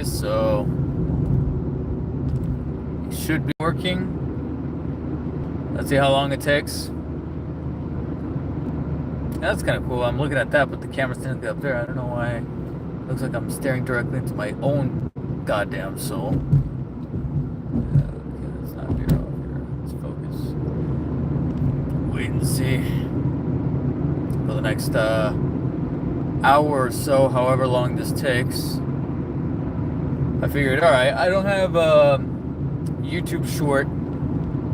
Okay, so it should be working. Let's see how long it takes. That's kind of cool. I'm looking at that, but the camera's technically up there. I don't know why. It looks like I'm staring directly into my own goddamn soul. Okay, let's not veer off here. Let's focus. Wait and see. For the next hour or so, however long this takes. I figured, alright, I don't have a YouTube short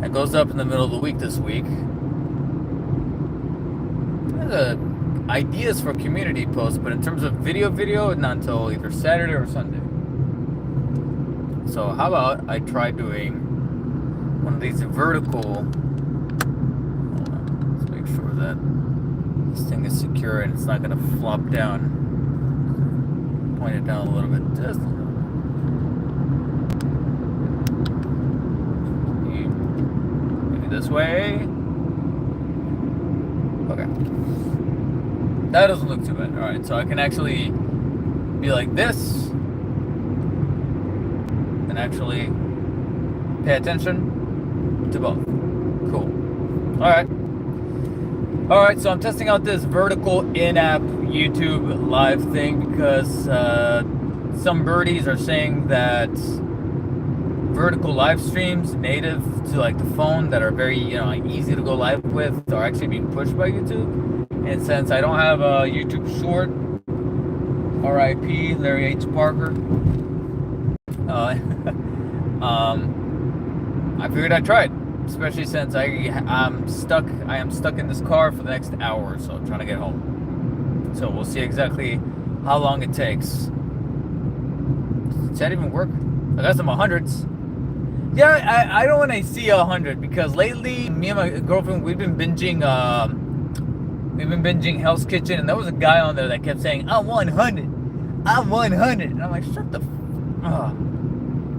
that goes up in the middle of the week this week. Ideas for community posts, but in terms of video, not until either Saturday or Sunday. So how about I try doing one of these vertical. Hold on, let's make sure that this thing is secure and it's not going to flop down. Point it down a little bit, just a little. Maybe this way. Okay. That doesn't look too bad. Alright, so I can actually be like this and actually pay attention to both. Cool. Alright, so I'm testing out this vertical in-app YouTube live thing because some birdies are saying that vertical live streams native to like the phone that are very easy to go live with are actually being pushed by YouTube. And since I don't have a YouTube short, R.I.P. Larry H. Parker, I figured I'd try it, especially since I am stuck in this car for the next hour or so trying to get home. So we'll see exactly how long it takes. Does that even work? I got some 100s. Yeah, I don't want to see 100 because lately me and my girlfriend we've been binging Hell's Kitchen, and there was a guy on there that kept saying, I'm 100. And I'm like, shut the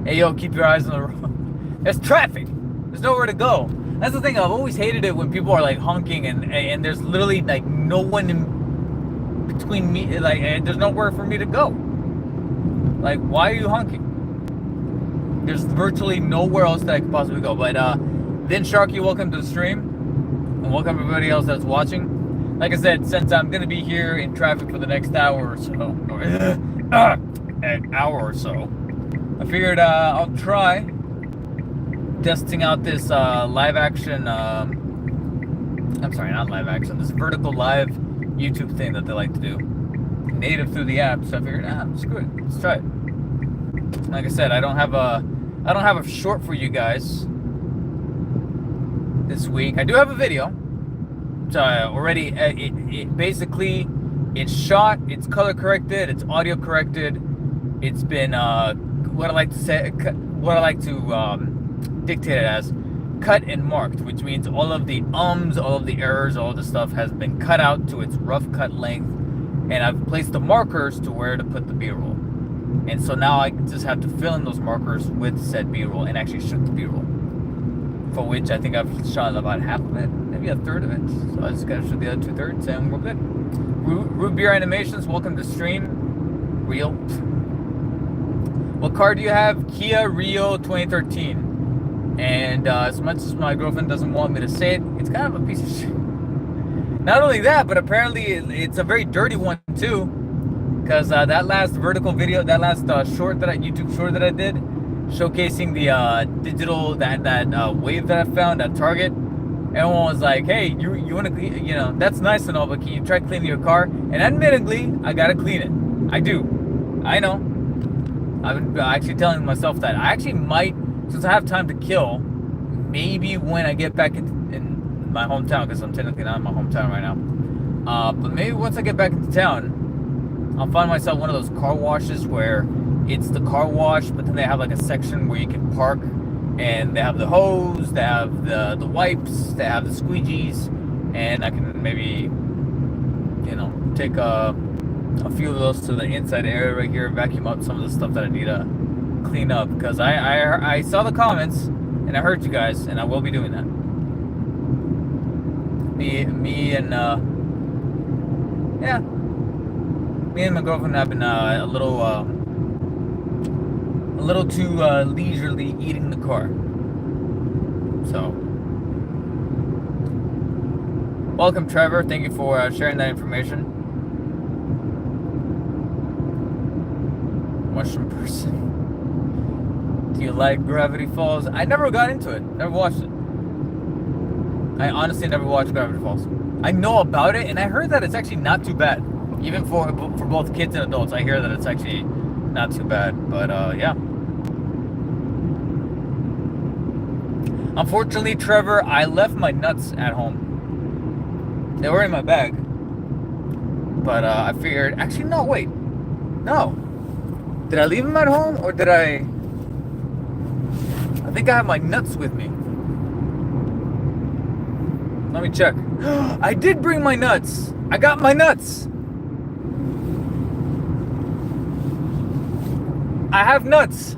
Hey, yo, keep your eyes on the road. There's traffic. There's nowhere to go. That's the thing. I've always hated it when people are like honking and there's literally like no one in between me. Like, there's nowhere for me to go. Like, why are you honking? There's virtually nowhere else that I could possibly go. But then Sharky, welcome to the stream. And welcome everybody else that's watching. Like I said, since I'm going to be here in traffic for the next hour or so, an hour or so, I figured I'll try testing out this live action, I'm sorry, not live action, this vertical live YouTube thing that they like to do, native through the app. So I figured, screw it, let's try it. Like I said, I don't have a short for you guys this week. I do have a video. So already, it basically, it's shot, it's color corrected, it's audio corrected. It's been what I like to dictate it as cut and marked, which means all of the all of the errors, all of the stuff has been cut out to its rough cut length, and I've placed the markers to where to put the B-roll. And so now I just have to fill in those markers with said B-roll and actually shoot the B-roll, for which I think I've shot about half of it, maybe a third of it. So I just gotta shoot the other 2/3 and we're good. Root Beer Animations, welcome to stream. Real. What car do you have? Kia Rio 2013. And as much as my girlfriend doesn't want me to say it, it's kind of a piece of shit. Not only that, but apparently it's a very dirty one too. Because that last vertical video, that last YouTube short that I did, showcasing the digital that wave that I found at Target, everyone was like, "Hey, you want to that's nice and all, but can you try cleaning your car?" And admittedly, I gotta clean it. I do. I know. I've been actually telling myself that I actually might, since I have time to kill, maybe when I get back in my hometown, because I'm technically not in my hometown right now. But maybe once I get back into town, I'll find myself one of those car washes where it's the car wash, but then they have like a section where you can park, and they have the hose, they have the wipes, they have the squeegees, and I can maybe, take a few of those to the inside area right here, vacuum up some of the stuff that I need to clean up, because I saw the comments and I heard you guys, and I will be doing that. Me and my girlfriend have been a little little too leisurely eating the car. So, welcome, Trevor. Thank you for sharing that information. Mushroom person. Do you like Gravity Falls? I never got into it. Never watched it. I honestly never watched Gravity Falls. I know about it, and I heard that it's actually not too bad. Even for both kids and adults, I hear that it's actually not too bad. But yeah. Unfortunately, Trevor, I left my nuts at home. They were in my bag. But I figured, actually, no, wait. No. Did I leave them at home, or did I think I have my nuts with me. Let me check. I did bring my nuts. I got my nuts. I have nuts.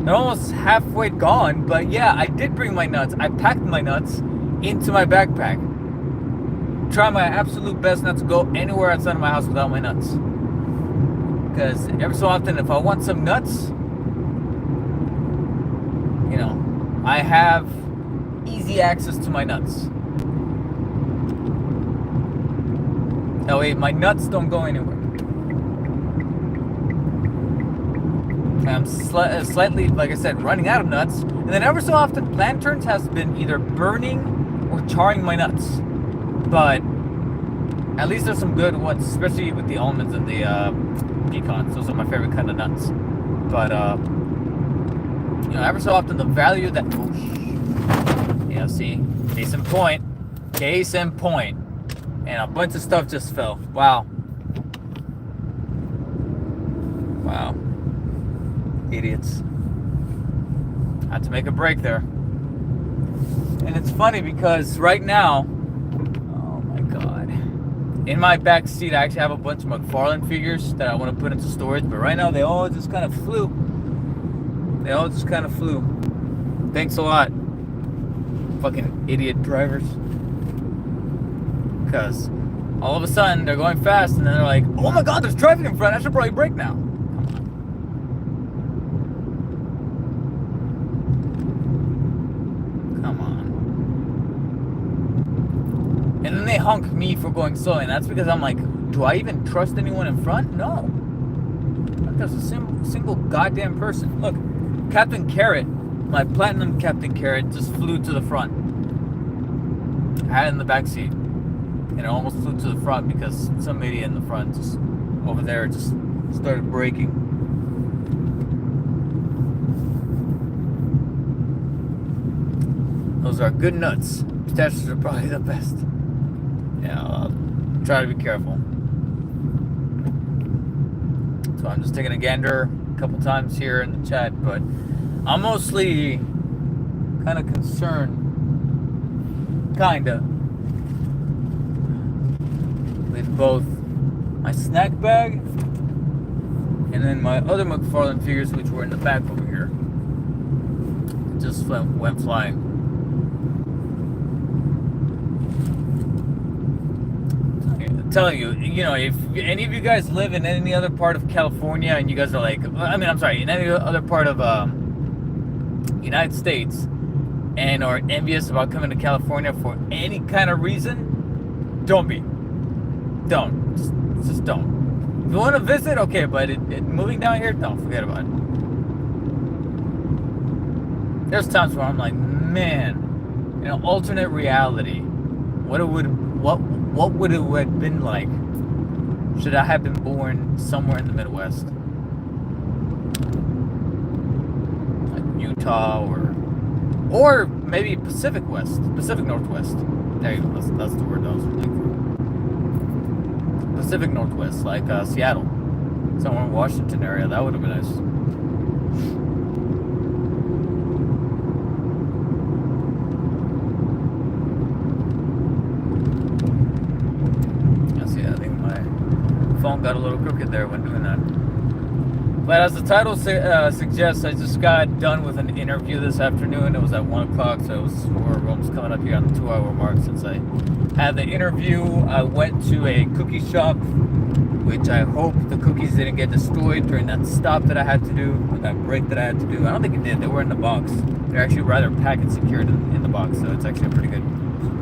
They're almost halfway gone, but yeah, I did bring my nuts. I packed my nuts into my backpack. Try my absolute best not to go anywhere outside of my house without my nuts. Because every so often, if I want some nuts, you know, I have easy access to my nuts. That way, my nuts don't go anywhere. I'm slightly, like I said, running out of nuts. And then every so often, Planturns has been either burning or charring my nuts. But at least there's some good ones, especially with the almonds and the pecans. Those are my favorite kind of nuts. But, you know, every so often, the value that... Oh, yeah, see? Case in point. Case in point. And a bunch of stuff just fell. Wow. Wow. Idiots. Had to make a break there. And it's funny because right now, oh my god, in my back seat I actually have a bunch of McFarlane figures that I want to put into storage, but right now they all just kind of flew. They all just kind of flew. Thanks a lot, fucking idiot drivers. Because all of a sudden they're going fast and then they're like, oh my god, there's traffic in front, I should probably brake now. And then they honk me for going slow, and that's because I'm like, do I even trust anyone in front? No. There's a single goddamn person. Look, Captain Carrot, my platinum Captain Carrot, just flew to the front. I had it in the back seat, and it almost flew to the front because some idiot in the front just over there just started braking. Those are good nuts. Pistachios are probably the best. Yeah, I'll try to be careful. So I'm just taking a gander a couple times here in the chat, but I'm mostly kind of concerned, with both my snack bag and then my other McFarlane figures, which were in the back over here. It just went flying. Telling you, you know, if any of you guys live in any other part of California and you guys are like, in any other part of United States and are envious about coming to California for any kind of reason, don't be. Don't. Just don't. If you want to visit, okay, but moving down here, don't forget about it. There's times where I'm like, man, in an alternate reality, what would it have been like should I have been born somewhere in the Midwest, like Utah or maybe Pacific Northwest. There you go. That's the word I was looking for. Pacific Northwest, like Seattle, somewhere in Washington area. That would have been nice. Phone got a little crooked there when doing that. But as the title suggests, I just got done with an interview this afternoon. It was at 1 o'clock, so we're almost coming up here on the 2-hour mark since I had the interview. I went to a cookie shop which I hope the cookies didn't get destroyed during that stop that I had to do, or that break that I had to do. I don't think it did. They were in the box. They're actually rather packet secured in the box, so it's actually a pretty good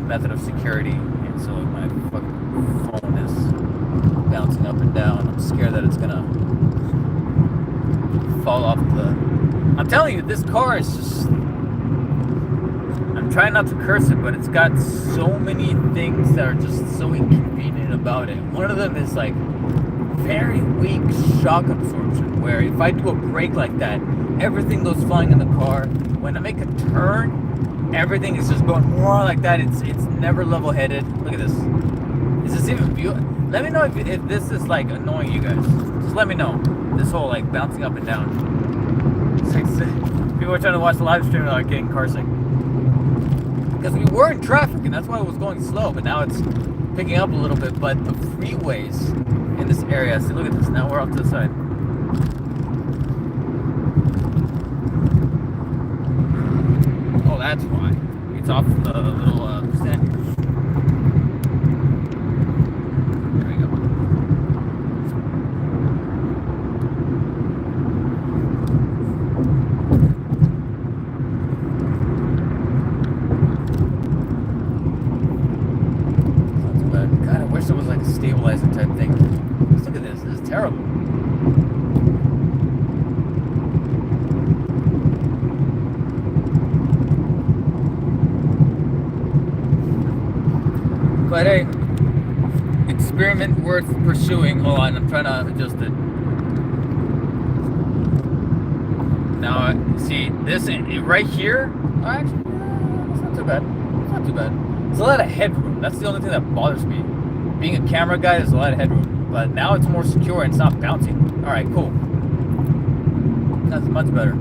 method of security. And so my fucking phone is bouncing up and down. I'm scared that it's gonna fall off the... I'm telling you, this car is just... I'm trying not to curse it, but it's got so many things that are just so inconvenient about it. One of them is like very weak shock absorption, where if I do a brake like that, everything goes flying in the car. When I make a turn, everything is just going more like that. It's never level-headed. Look at this. Is this even view? Let me know if this is like annoying you guys. Just let me know. This whole like bouncing up and down. People are trying to watch the live stream and are getting car sick. Because we were in traffic and that's why it was going slow, but now it's picking up a little bit. But the freeways in this area, see, look at this. Now we're off to the side. Oh, that's why. It's off the little stand. There we go. Not too bad. God, I wish there was like a stabilizer type thing. Just look at this. This is terrible. But hey, experiment worth pursuing. Hold on, I'm trying to adjust it. Now, see, this right here, actually, it's not too bad. It's not too bad. It's a lot of headroom. That's the only thing that bothers me. Being a camera guy, there's a lot of headroom. But now it's more secure and it's not bouncing. Alright, cool. That's much better.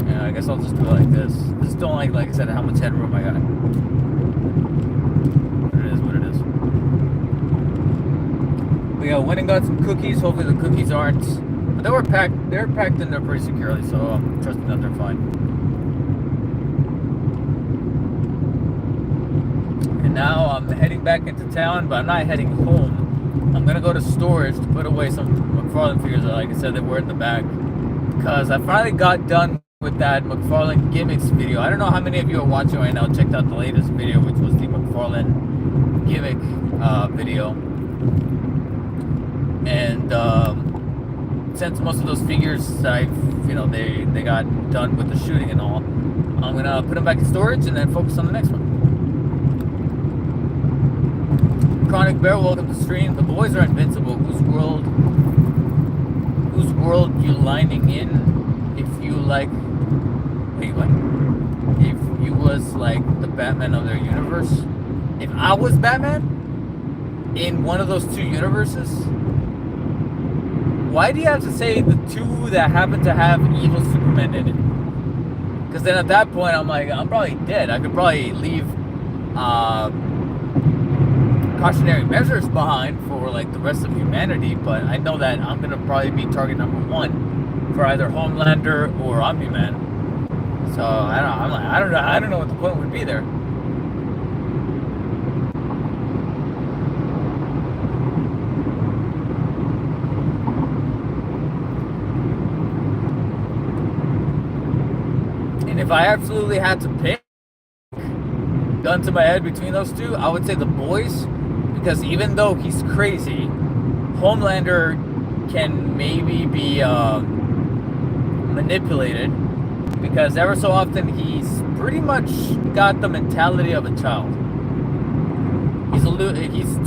Yeah, I guess I'll just do it like this. Just don't like I said, how much headroom I got. We went and got some cookies. Hopefully the cookies aren't... But they were packed. They're packed in there pretty securely, so I'm trusting that they're fine. And now I'm heading back into town, but I'm not heading home. I'm gonna go to storage to put away some McFarlane figures that, like I said, they were in the back. Because I finally got done with that McFarlane gimmicks video. I don't know how many of you are watching right now. Checked out the latest video, which was the McFarlane gimmick video. And since most of those figures, they got done with the shooting and all, I'm gonna put them back in storage and then focus on the next one. Chronic Bear, welcome to the stream. The boys are invincible. Whose world you lining in? If you like, wait, what? If you was like the Batman of their universe? If I was Batman in one of those two universes? Why do you have to say the two that happen to have evil Superman in it? Because then at that point, I'm like, I'm probably dead. I could probably leave cautionary measures behind for like the rest of humanity, but I know that I'm gonna probably be target number one for either Homelander or Omni-Man. So I don't know what the point would be there. If I absolutely had to pick, gun to my head between those two, I would say the boys, because even though he's crazy, Homelander can maybe be manipulated, because ever so often he's pretty much got the mentality of a child. He's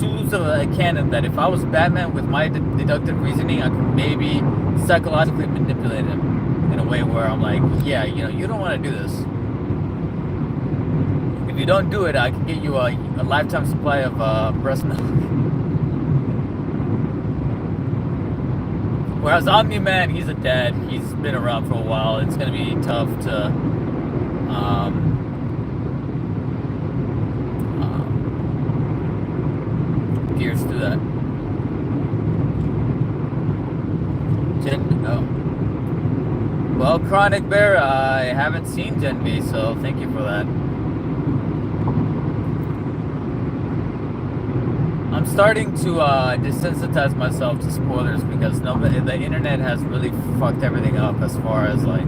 too loose of a cannon that if I was Batman with my deductive reasoning, I could maybe psychologically manipulate him in a way where I'm like, yeah, you don't want to do this. If you don't do it, I can get you a lifetime supply of breast milk. Whereas Omni-Man, he's a dad. He's been around for a while. It's going to be tough to pierce through that. Well, Chronic Bear, I haven't seen Gen V, so thank you for that. I'm I'm starting to desensitize myself to spoilers because the internet has really fucked everything up as far as like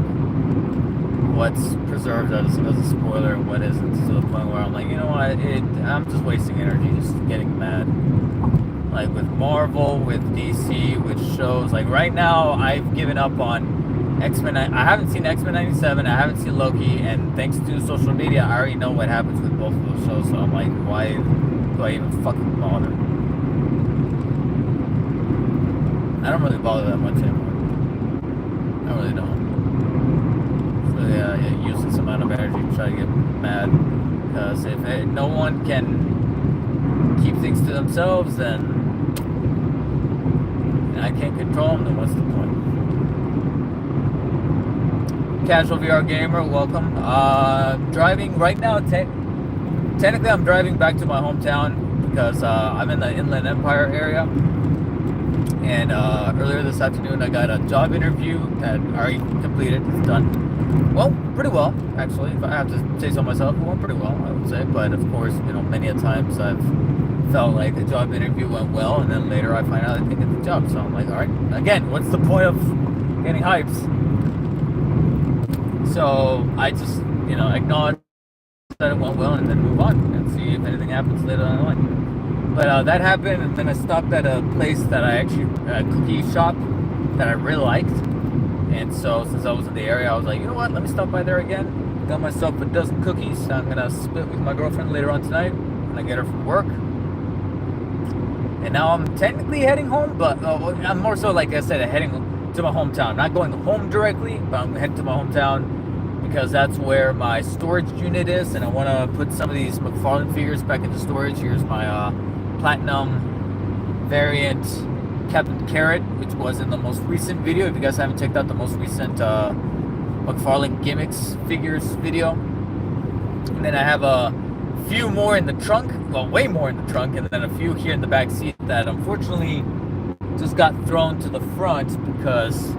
what's preserved as a spoiler and what isn't, to the point where I'm like, you know what, I'm just wasting energy just getting mad. Like with Marvel, with DC, with shows. Like right now, I've given up on X-Men. I haven't seen X-Men 97. I haven't seen Loki, and thanks to social media, I already know what happens with both of those shows. So I'm like, why do I even fucking bother? I don't really bother that much anymore. I really don't. So yeah, useless amount of energy to try to get mad. Because if no one can keep things to themselves, then I can't control them, then what's the point? Casual VR gamer, welcome. Driving right now, technically I'm driving back to my hometown because I'm in the Inland Empire area. And earlier this afternoon I got a job interview that I already completed. It's done. Well, pretty well, actually. If I have to say so myself, it went pretty well, I would say. But of course, many a times I've felt like the job interview went well, and then later I find out I didn't get the job. So I'm like, all right, again, what's the point of getting hypes? So I just, acknowledge that it went well and then move on and see if anything happens later on in the line. But that happened, and then I stopped at a place that I actually, a cookie shop that I really liked. And so since I was in the area, I was like, you know what, let me stop by there again. Got myself a dozen cookies. I'm going to split with my girlfriend later on tonight when I get her from work. And now I'm technically heading home, but I'm more so, like I said, heading to my hometown. Not going home directly, but I'm heading to my hometown because that's where my storage unit is, and I want to put some of these McFarlane figures back into storage. Here's my Platinum variant Captain Carrot, which was in the most recent video. If you guys haven't checked out the most recent McFarlane Gimmicks figures video. And then I have a few more in the trunk, well, way more in the trunk, and then a few here in the back seat that unfortunately just got thrown to the front because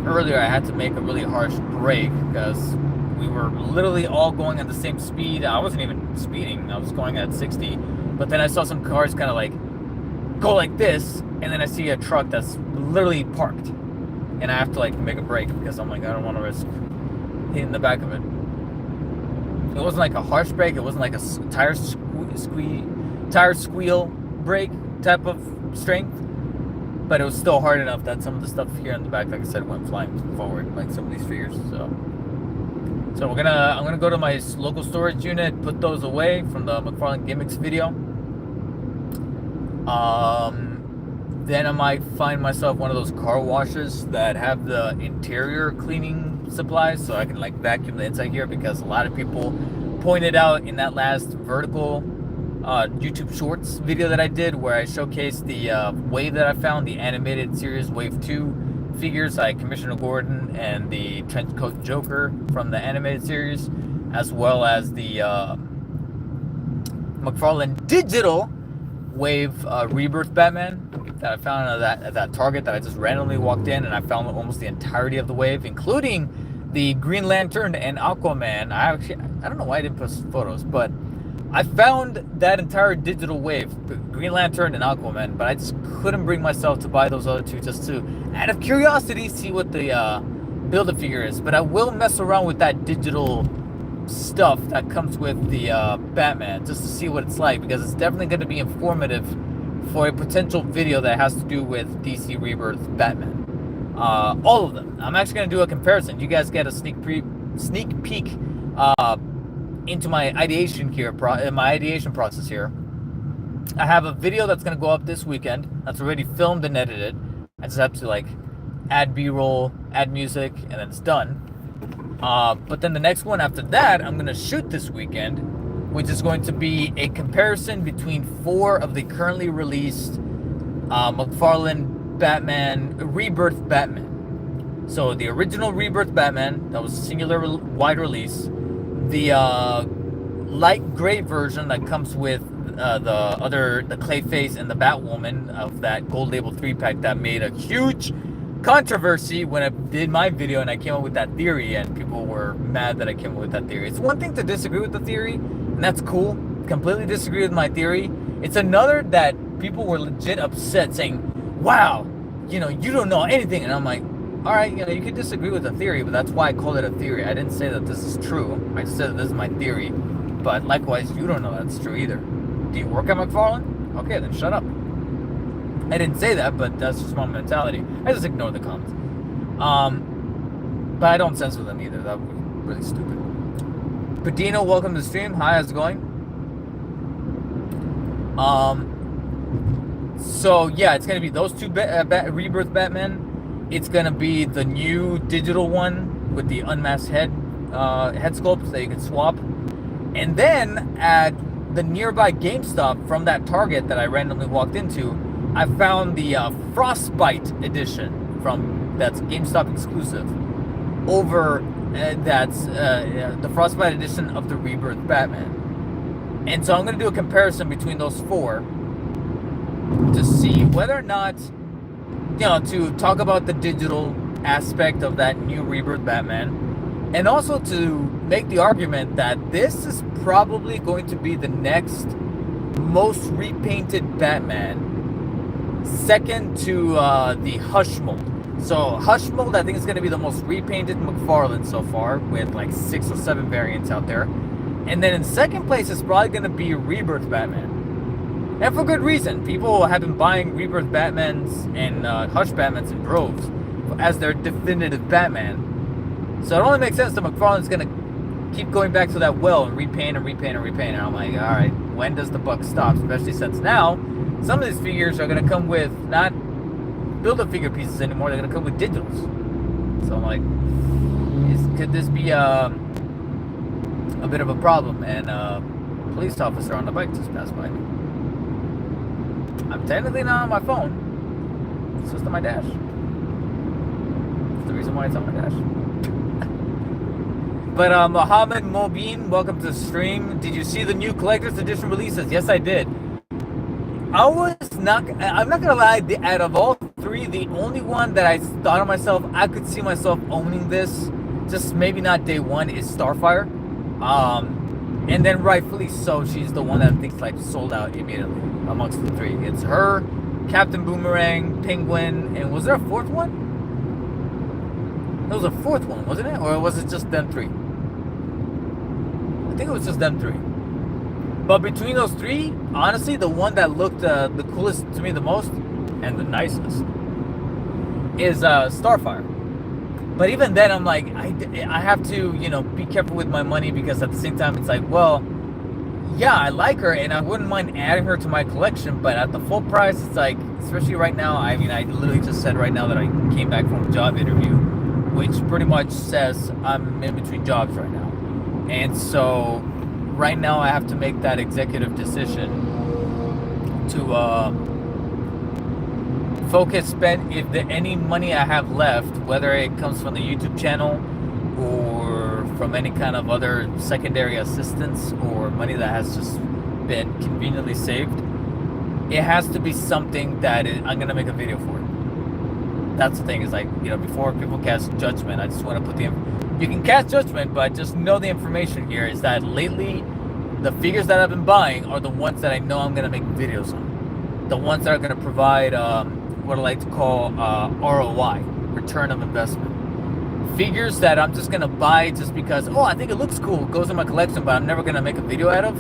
earlier I had to make a really harsh brake because we were literally all going at the same speed. I wasn't even speeding, I was going at 60, but then I saw some cars kind of like go like this, and then I see a truck that's literally parked, and I have to like make a brake because I'm like, I don't want to risk hitting the back of it. It wasn't like a harsh brake. It wasn't like a tire squeal brake type of strength, but it was still hard enough that some of the stuff here in the back, like I said, went flying forward, like some of these figures. So I'm gonna go to my local storage unit, put those away from the McFarlane Gimmicks video. Then I might find myself one of those car washes that have the interior cleaning supplies, so I can like vacuum the inside here, because a lot of people pointed out in that last vertical YouTube Shorts video that I did, where I showcased the wave that I found, the animated series Wave 2 figures like Commissioner Gordon and the Trenchcoat Joker from the animated series, as well as the McFarlane Digital Wave Rebirth Batman that I found at that Target that I just randomly walked in, and I found almost the entirety of the wave, including the Green Lantern and Aquaman. I don't know why I didn't post photos, but I found that entire digital wave, Green Lantern and Aquaman, but I just couldn't bring myself to buy those other two, just to, out of curiosity, see what the Build-A-Figure is. But I will mess around with that digital stuff that comes with the Batman, just to see what it's like, because it's definitely going to be informative for a potential video that has to do with DC Rebirth Batman. All of them. I'm actually going to do a comparison. You guys get a sneak peek into my ideation here, my ideation process here. I have a video that's going to go up this weekend that's already filmed and edited. I just have to like add B-roll, add music, and then it's done. But then the next one after that, I'm going to shoot this weekend, which is going to be a comparison between 4 of the currently released McFarlane Batman, Rebirth Batman. So the original Rebirth Batman, that was a singular wide release. The light gray version that comes with the Clayface and the Batwoman of that Gold Label 3-pack that made a huge controversy when I did my video and I came up with that theory, and people were mad that I came up with that theory. It's one thing to disagree with the theory, and that's cool. Completely disagree with my theory. It's another that people were legit upset, saying, "Wow, you know, you don't know anything." And I'm like, all right, you know, you can disagree with the theory, but that's why I called it a theory. I didn't say that this is true. I just said that this is my theory. But likewise, you don't know that's true either. Do you work at McFarland? Okay, then shut up. I didn't say that, but that's just my mentality. I just ignore the comments. But I don't censor them either. That would be really stupid. Padino, welcome to the stream. Hi, how's it going? So yeah, it's gonna be those two Rebirth Batman. It's gonna be the new digital one with the unmasked head sculpts that you can swap. And then at the nearby GameStop from that Target that I randomly walked into, I found the Frostbite edition that's GameStop exclusive. That's the Frostbite edition of the Rebirth Batman. And so I'm gonna do a comparison between those four to see whether or not, you know, to talk about the digital aspect of that new Rebirth Batman, and also to make the argument that this is probably going to be the next most repainted Batman, second to the Hush mold. So Hush mold, I think, is going to be the most repainted McFarlane so far, with like 6 or 7 variants out there. And then in second place is probably going to be Rebirth Batman. And for good reason. People have been buying Rebirth Batmans and Hush Batmans in droves as their definitive Batman. So it only makes sense that McFarlane's going to keep going back to that well and repaint and repaint and repaint. And I'm like, all right, when does the buck stop? Especially since now some of these figures are going to come with not build-up figure pieces anymore. They're going to come with digitals. So I'm like, could this be a bit of a problem? And a police officer on the bike just passed by me. I'm technically not on my phone. It's just on my dash. That's the reason why it's on my dash. But Mohammed Mobeen, welcome to the stream. Did you see the new collector's edition releases? Yes, I did. I'm not gonna lie, out of all three, the only one that I thought of myself, I could see myself owning this, just maybe not day one, is Starfire. And then rightfully so, she's the one that I think like sold out immediately amongst the three. It's her, Captain Boomerang, Penguin, and was there a fourth one? There was a fourth one, wasn't it? Or was it just them three? I think it was just them three. But between those three, honestly, the one that looked the coolest to me the most and the nicest is Starfire. But even then, I'm like, I have to, you know, be careful with my money, because at the same time, it's like, well, yeah, I like her and I wouldn't mind adding her to my collection, but at the full price, it's like, especially right now, I mean, I literally just said right now that I came back from a job interview, which pretty much says I'm in between jobs right now. And so right now I have to make that executive decision to spend any money I have left, whether it comes from the YouTube channel or from any kind of other secondary assistance or money that has just been conveniently saved, it has to be something that I'm gonna make a video for. That's the thing, is like, you know, before people cast judgment, I just want to put you can cast judgment, but just know the information here is that lately the figures that I've been buying are the ones that I know I'm gonna make videos on, the ones that are gonna provide what I like to call ROI, return of investment. Figures that I'm just gonna buy just because, oh, I think it looks cool, it goes in my collection, but I'm never gonna make a video out of.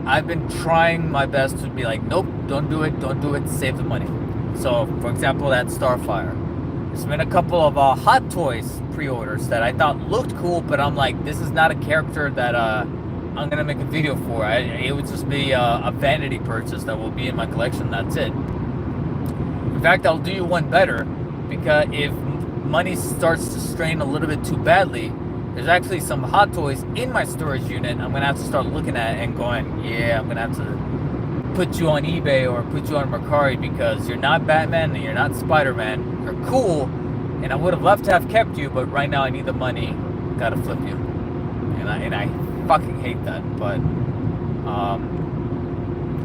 I've been trying my best to be like, nope, don't do it, save the money. So, for example, that Starfire. There's been a couple of Hot Toys pre-orders that I thought looked cool, but I'm like, this is not a character that I'm gonna make a video for. It would just be a vanity purchase that will be in my collection. That's it. In fact, I'll do you one better, because if money starts to strain a little bit too badly, there's actually some Hot Toys in my storage unit I'm gonna have to start looking at and going, yeah, I'm gonna have to put you on eBay or put you on Mercari, because you're not Batman and you're not Spider-Man. You're cool, and I would have loved to have kept you, but right now I need the money. Gotta flip you, and I fucking hate that. But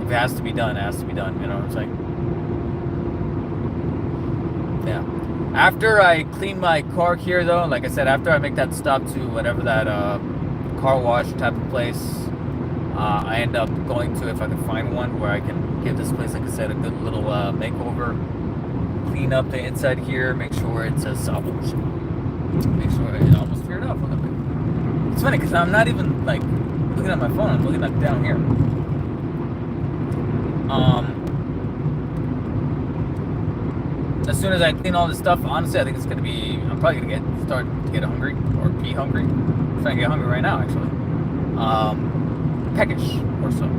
if it has to be done, it has to be done. You know what I'm saying? Yeah. After I clean my car here, though, like I said, after I make that stop to whatever that car wash type of place I end up going to, if I can find one where I can Give this place, like I said, a good little makeover. Clean up the inside here. Make sure it's a salvage. Make sure it almost cleared up a little bit. It's funny because I'm not even like looking at my phone. I'm looking at down here. As soon as I clean all this stuff, honestly, I think it's gonna be. I'm probably gonna start to get hungry or be hungry. I'm starting to get hungry right now, actually. Peckish or so.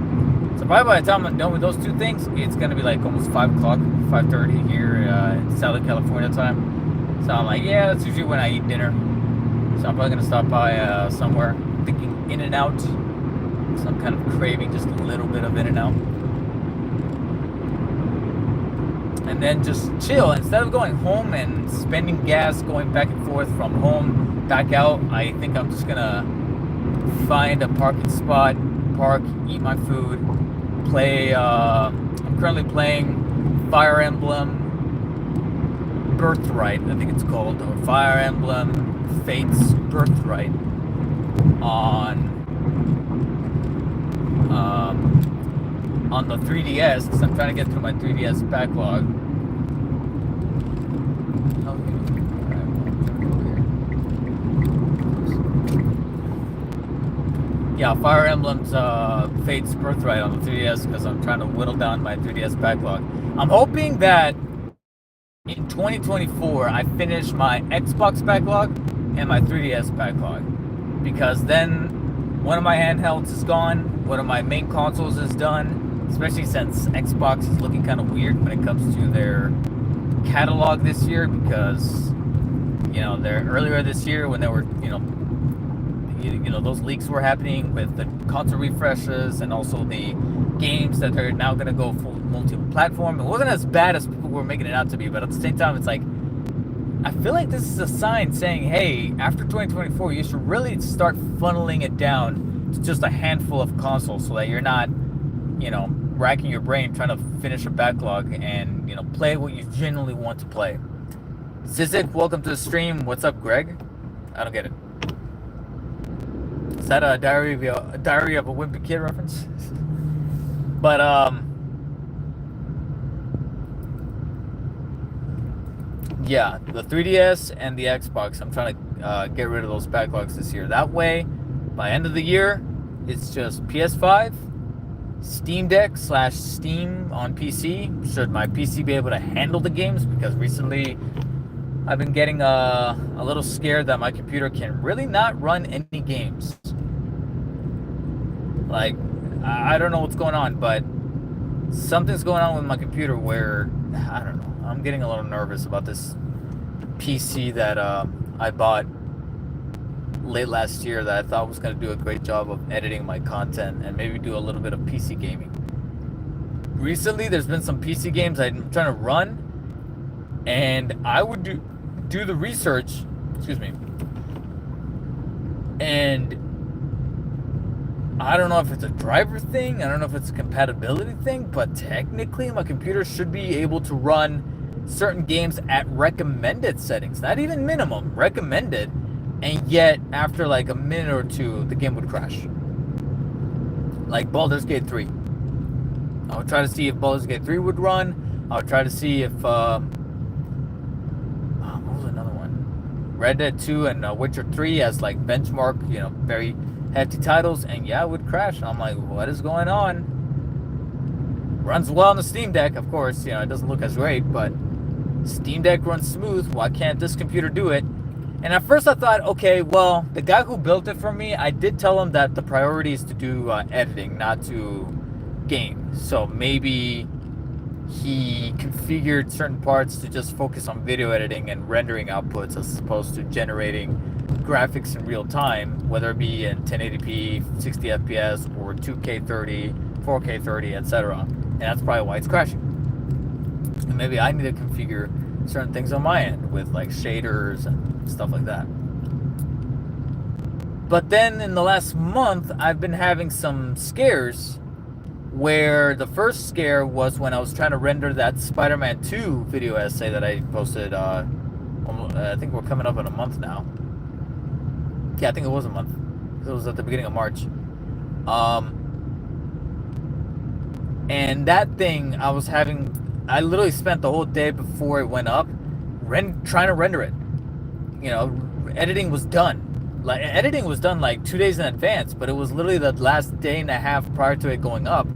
So probably by the time I'm done with those two things, it's gonna be like almost 5 o'clock, 5:30 here in Southern California time. So I'm like, yeah, that's usually when I eat dinner. So I'm probably gonna stop by somewhere. I'm thinking In-N-Out. So I'm kind of craving just a little bit of In-N-Out. And then just chill. Instead of going home and spending gas going back and forth from home back out, I think I'm just gonna find a parking spot, park, eat my food, play. I'm currently playing Fire Emblem Birthright, I think it's called, or Fire Emblem Fates Birthright on the 3DS, because I'm trying to get through my 3DS backlog. Yeah, Fire Emblem's Fates Birthright on the 3DS, because I'm trying to whittle down my 3DS backlog. I'm hoping that in 2024 I finish my Xbox backlog and my 3DS backlog, because then one of my handhelds is gone, one of my main consoles is done, especially since Xbox is looking kind of weird when it comes to their catalog this year, because earlier this year when there were those leaks were happening with the console refreshes and also the games that they're now going to go full multi-platform. It wasn't as bad as people were making it out to be, but at the same time, it's like, I feel like this is a sign saying, hey, after 2024, you should really start funneling it down to just a handful of consoles so that you're not, racking your brain trying to finish a backlog and, play what you genuinely want to play. Zizik, welcome to the stream. What's up, Greg? I don't get it. Is that a Diary of a Wimpy Kid reference? But, yeah, the 3DS and the Xbox, I'm trying to get rid of those backlogs this year. That way, by end of the year, it's just PS5, Steam Deck / Steam on PC. Should my PC be able to handle the games? Because recently, I've been getting a little scared that my computer can really not run any games. Like, I don't know what's going on, but something's going on with my computer where, I don't know, I'm getting a little nervous about this PC that I bought late last year that I thought was going to do a great job of editing my content and maybe do a little bit of PC gaming. Recently, there's been some PC games I'm trying to run, and I would do the research, and I don't know if it's a driver thing, I don't know if it's a compatibility thing, but technically my computer should be able to run certain games at recommended settings, not even minimum, recommended, and yet after like a minute or two, the game would crash. Like Baldur's Gate 3. I would try to see if Baldur's Gate 3 would run. I would try to see if, what was another one? Red Dead 2 and Witcher 3 as like benchmark, very hefty titles, and yeah, it would crash. And I'm like, what is going on? Runs well on the Steam Deck, of course. It doesn't look as great, but Steam Deck runs smooth. Why can't this computer do it? And at first I thought, okay, well, the guy who built it for me, I did tell him that the priority is to do editing, not to game. So maybe he configured certain parts to just focus on video editing and rendering outputs as opposed to generating graphics in real time, whether it be in 1080p, 60 FPS, or 2K 30, 4K 30, etc. And that's probably why it's crashing. And maybe I need to configure certain things on my end with like shaders and stuff like that. But then in the last month, I've been having some scares where the first scare was when I was trying to render that Spider-Man 2 video essay that I posted, I think we're coming up in a month now. Yeah, I think it was a month. It was at the beginning of March. And that thing, I literally spent the whole day before it went up trying to render it. You know, editing was done. Like editing was done like 2 days in advance, but it was literally the last day and a half prior to it going up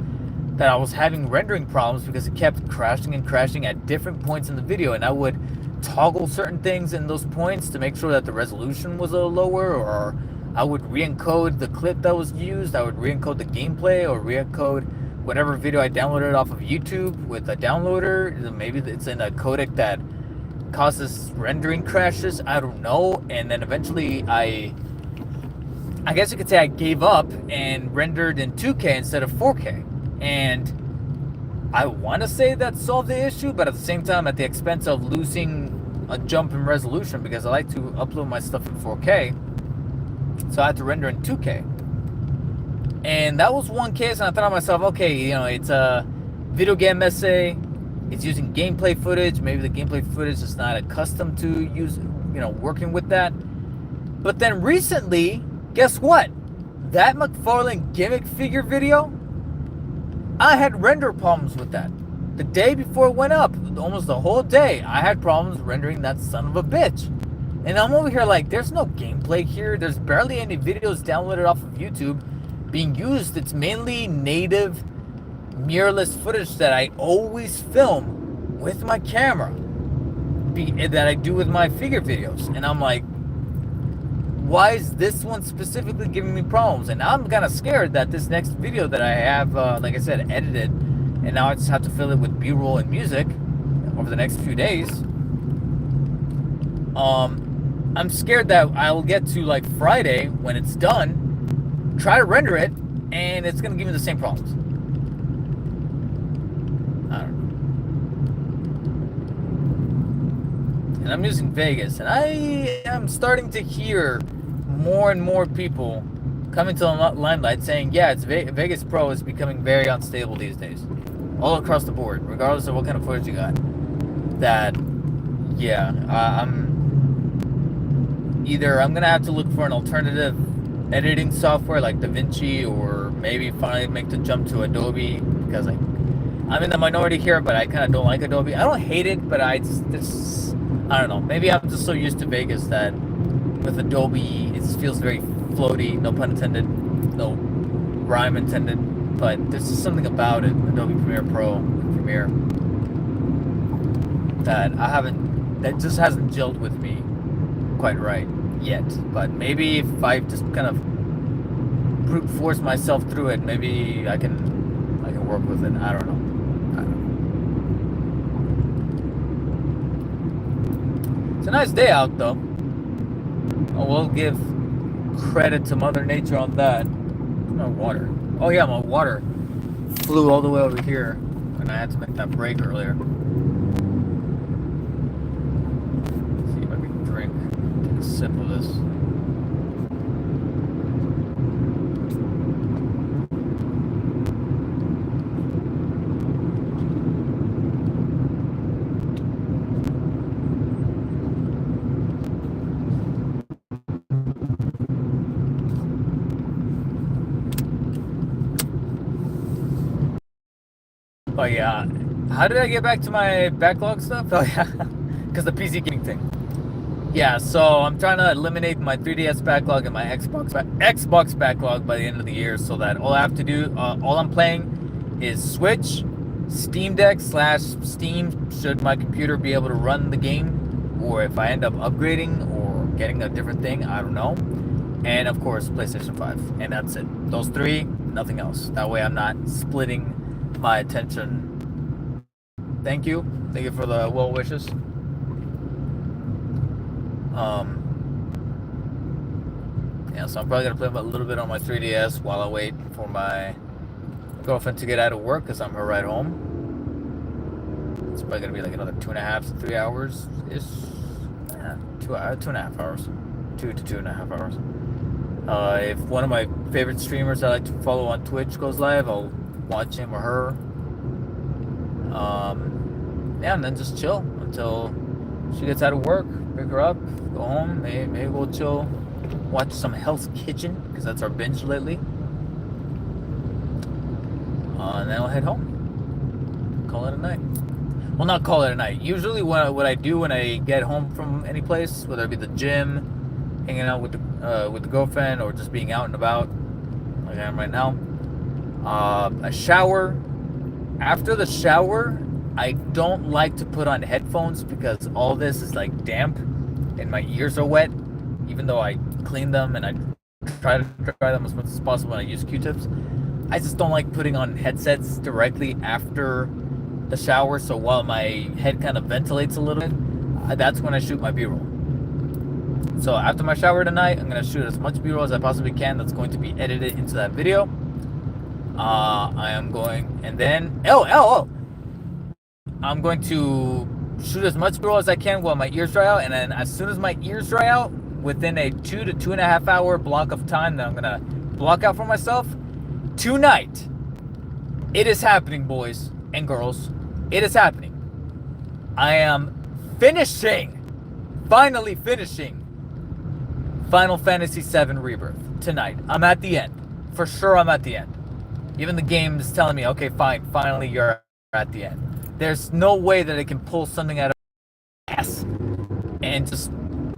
that I was having rendering problems because it kept crashing and crashing at different points in the video, and I would toggle certain things in those points to make sure that the resolution was a little lower, or I would re-encode the clip that was used, I would re-encode the gameplay, or re-encode whatever video I downloaded off of YouTube with a downloader. Maybe it's in a codec that causes rendering crashes, I don't know. And then eventually I guess you could say I gave up and rendered in 2K instead of 4K. And I want to say that solved the issue, but at the same time at the expense of losing a jump in resolution, because I like to upload my stuff in 4K. So I had to render in 2K. And that was one case, and I thought to myself, okay, you know, it's a video game essay. It's using gameplay footage. Maybe the gameplay footage is not accustomed to working with that. But then recently, guess what? That McFarlane gimmick figure video, I had render problems with that. The day before it went up, almost the whole day, I had problems rendering that son of a bitch. And I'm over here like, there's no gameplay here. There's barely any videos downloaded off of YouTube being used. It's mainly native mirrorless footage that I always film with my camera, that I do with my figure videos. And I'm like, why is this one specifically giving me problems? And I'm kind of scared that this next video that I have, like I said, edited, and now I just have to fill it with B-roll and music over the next few days. I'm scared that I'll get to like Friday when it's done, try to render it, and it's gonna give me the same problems. I don't know. And I'm using Vegas, and I am starting to hear more and more people coming to the limelight saying, yeah, it's Vegas Pro is becoming very unstable these days, all across the board, regardless of what kind of footage you got. That, yeah, I'm gonna have to look for an alternative editing software like DaVinci, or maybe finally make the jump to Adobe, because I'm in the minority here, but I kind of don't like Adobe. I don't hate it, but I don't know. Maybe I'm just so used to Vegas that with Adobe, it feels very floaty, no pun intended, no rhyme intended, but there's just something about it, Adobe Premiere Pro, Premiere, that just hasn't gelled with me quite right yet. But maybe if I just kind of brute force myself through it, maybe I can work with it. I don't know. It's a nice day out though. I will give credit to Mother Nature on that. My water. Oh yeah, my water flew all the way over here, and I had to make that break earlier. Let's see if I can take a sip of this. Oh yeah, how did I get back to my backlog stuff? Oh yeah, because the PC gaming thing. Yeah, so I'm trying to eliminate my 3DS backlog and my Xbox backlog by the end of the year, so that all I have to do, all I'm playing is Switch, Steam Deck / Steam, should my computer be able to run the game, or if I end up upgrading or getting a different thing, I don't know. And of course, PlayStation 5, and that's it. Those three, nothing else. That way I'm not splitting my attention. Thank you for the well wishes. Yeah, so I'm probably gonna play a little bit on my 3DS while I wait for my girlfriend to get out of work, because I'm her ride home. It's probably gonna be like another 2.5 to 3 hours ish. 2.5 hours, 2 to 2.5 hours. If one of my favorite streamers I like to follow on Twitch goes live, I'll watch him or her. Yeah, and then just chill until she gets out of work, pick her up, go home, maybe we'll chill, watch some Hell's Kitchen, because that's our binge lately. And then I'll head home. call it a night. Well, not call it a night. Usually what I do when I get home from any place, whether it be the gym, hanging out with the girlfriend, or just being out and about, like I am right now, a shower. After the shower, I don't like to put on headphones because all this is like damp and my ears are wet, even though I clean them and I try to dry them as much as possible when I use Q-tips. I just don't like putting on headsets directly after the shower, so while my head kind of ventilates a little bit, that's when I shoot my B-roll. So after my shower tonight, I'm going to shoot as much B-roll as I possibly can that's going to be edited into that video. I am going, and then, I'm going to shoot as much B-roll as I can while my ears dry out, and then as soon as my ears dry out, within a 2 to 2.5 hour block of time that I'm going to block out for myself, tonight, it is happening, boys and girls. It is happening. I am finally finishing Final Fantasy VII Rebirth tonight. I'm at the end. For sure, I'm at the end. Even the game is telling me, okay, fine, finally you're at the end. There's no way that it can pull something out of my ass and just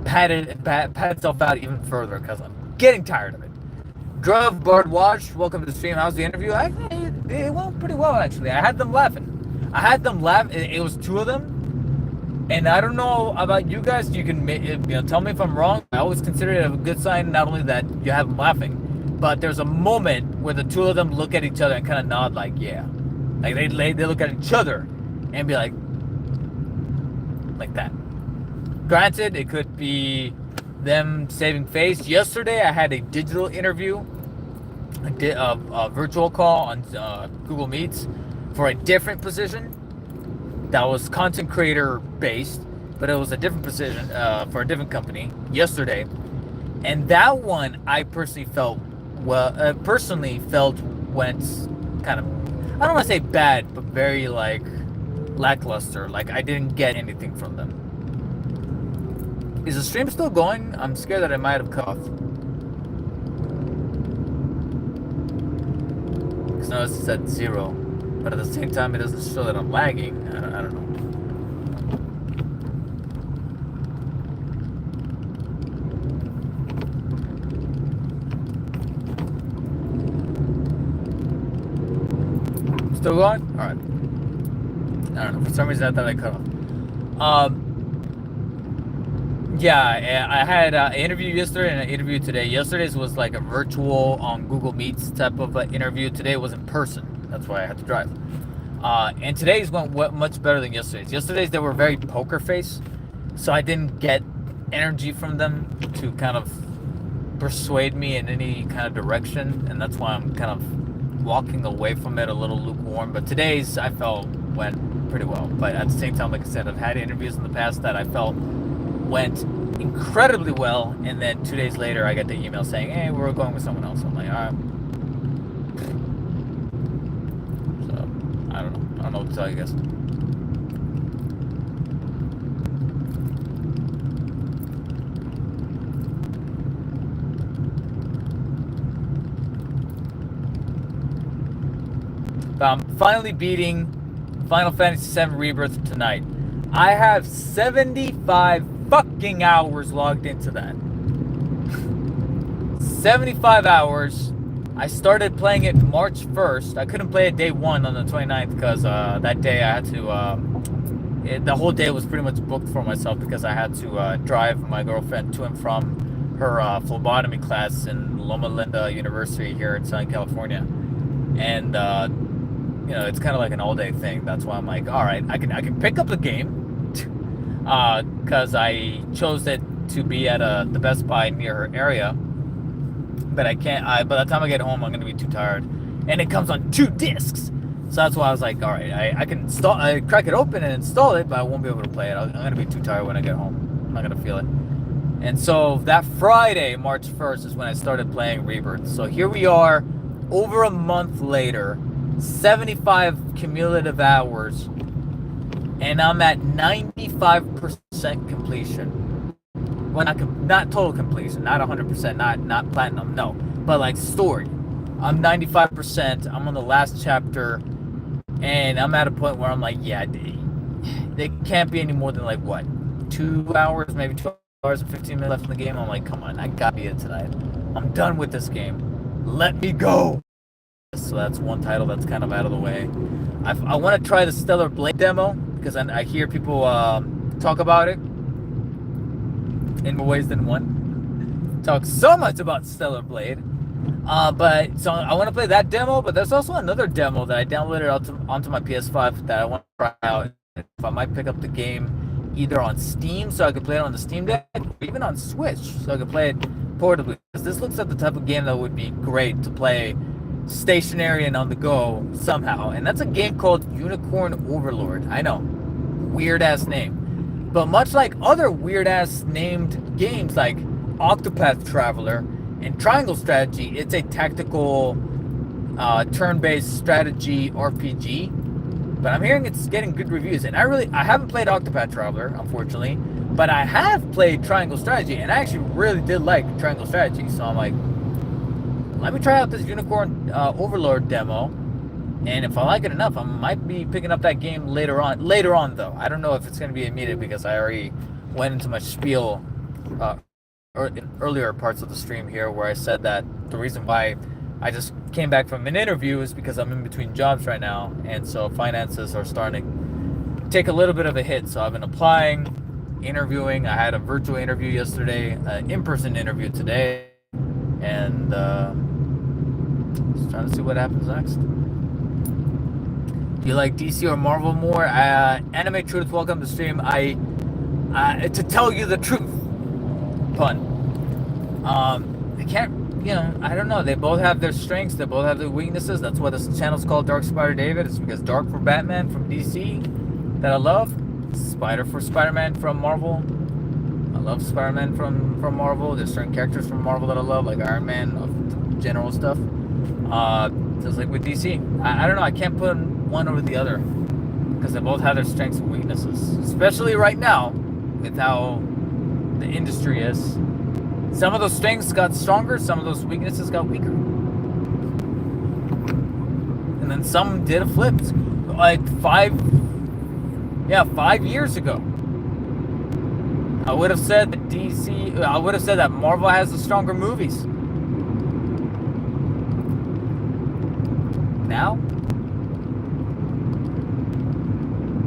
pat itself out even further, because I'm getting tired of it. Druv Bardwatch, welcome to the stream. How's the interview? It went pretty well, actually. I had them laughing. It was two of them. And I don't know about you guys. You can tell me if I'm wrong. I always consider it a good sign, not only that you have them laughing, but there's a moment where the two of them look at each other and kind of nod like, yeah. Like they look at each other and be like that. Granted, it could be them saving face. Yesterday, I had a digital interview, a virtual call on Google Meets for a different position that was content creator based, but it was a different position for a different company yesterday. And that one, I personally felt went kind of, I don't want to say bad, but very like lackluster. Like I didn't get anything from them. Is the stream still going? I'm scared that I might have cut off. Because now it's at 0. But at the same time, it doesn't show that I'm lagging. I don't know. Still going? Alright. I don't know. For some reason, I thought I cut off. Yeah, I had an interview yesterday and an interview today. Yesterday's was like a virtual on Google Meets type of interview. Today was in person. That's why I had to drive. And today's went much better than yesterday's. Yesterday's, they were very poker face, so I didn't get energy from them to kind of persuade me in any kind of direction, and that's why I'm kind of walking away from it a little lukewarm. But today's, I felt, went pretty well. But at the same time, like I said, I've had interviews in the past that I felt went incredibly well, and then 2 days later I got the email saying, hey, we're going with someone else. I'm like, all right. So I don't know what to tell you guys. But I'm finally beating Final Fantasy VII Rebirth tonight. I have 75 fucking hours logged into that. 75 hours. I started playing it March 1st. I couldn't play it day 1 on the 29th because that day I had to, the whole day was pretty much booked for myself because I had to drive my girlfriend to and from her phlebotomy class in Loma Linda University here in Southern California. And, you know, it's kind of like an all-day thing. That's why I'm like, all right, I can pick up the game. Because I chose it to be at the Best Buy near her area, but I can't. By the time I get home, I'm gonna be too tired, and it comes on 2 discs. So that's why I was like, all right, I can crack it open and install it, but I won't be able to play it. I'm gonna be too tired when I get home. I'm not gonna feel it. And so that Friday, March 1st, is when I started playing Rebirth. So here we are, over a month later, 75 cumulative hours. And I'm at 95% completion. Well, not total completion, not 100%, not platinum, no. But like story. I'm 95%. I'm on the last chapter. And I'm at a point where I'm like, yeah, they can't be any more than like what, 2 hours, maybe 2 hours and 15 minutes left in the game. I'm like, come on, I gotta be it tonight. I'm done with this game. Let me go. So that's one title that's kind of out of the way. I want to try the Stellar Blade demo because I hear people talk about it in more ways than one. Talk so much about Stellar Blade. But so I want to play that demo, but there's also another demo that I downloaded onto my PS5 that I want to try out. If I might pick up the game either on Steam so I could play it on the Steam Deck, or even on Switch so I could play it portably. Because this looks like the type of game that would be great to play stationary and on the go somehow. And that's a game called Unicorn Overlord. I know, weird ass name. But much like other weird ass named games like Octopath Traveler and Triangle Strategy, it's a tactical turn-based strategy RPG. But I'm hearing it's getting good reviews, and I haven't played Octopath Traveler, unfortunately, but I have played Triangle Strategy, and I actually really did like Triangle Strategy. So I'm like, let me try out this Unicorn Overlord demo, and if I like it enough, I might be picking up that game later on. Later on, though, I don't know if it's going to be immediate because I already went into my spiel in earlier parts of the stream here, where I said that the reason why I just came back from an interview is because I'm in between jobs right now, and so finances are starting to take a little bit of a hit. So I've been applying, interviewing. I had a virtual interview yesterday, an in-person interview today, and just trying to see what happens next. Do you like DC or Marvel more? Anime Truth, welcome to the stream. To tell you the truth, pun. I can't. I don't know. They both have their strengths. They both have their weaknesses. That's why this channel's called Dark Spider David. It's because Dark for Batman from DC that I love. Spider for Spider-Man from Marvel. I love Spider-Man from Marvel. There's certain characters from Marvel that I love, like Iron Man, of general stuff. Just like with DC. I don't know. I can't put one over the other because they both have their strengths and weaknesses. Especially right now with how the industry is. Some of those strengths got stronger, some of those weaknesses got weaker. And then some did a flip. Like 5 years ago. I would have said that Marvel has the stronger movies. Now?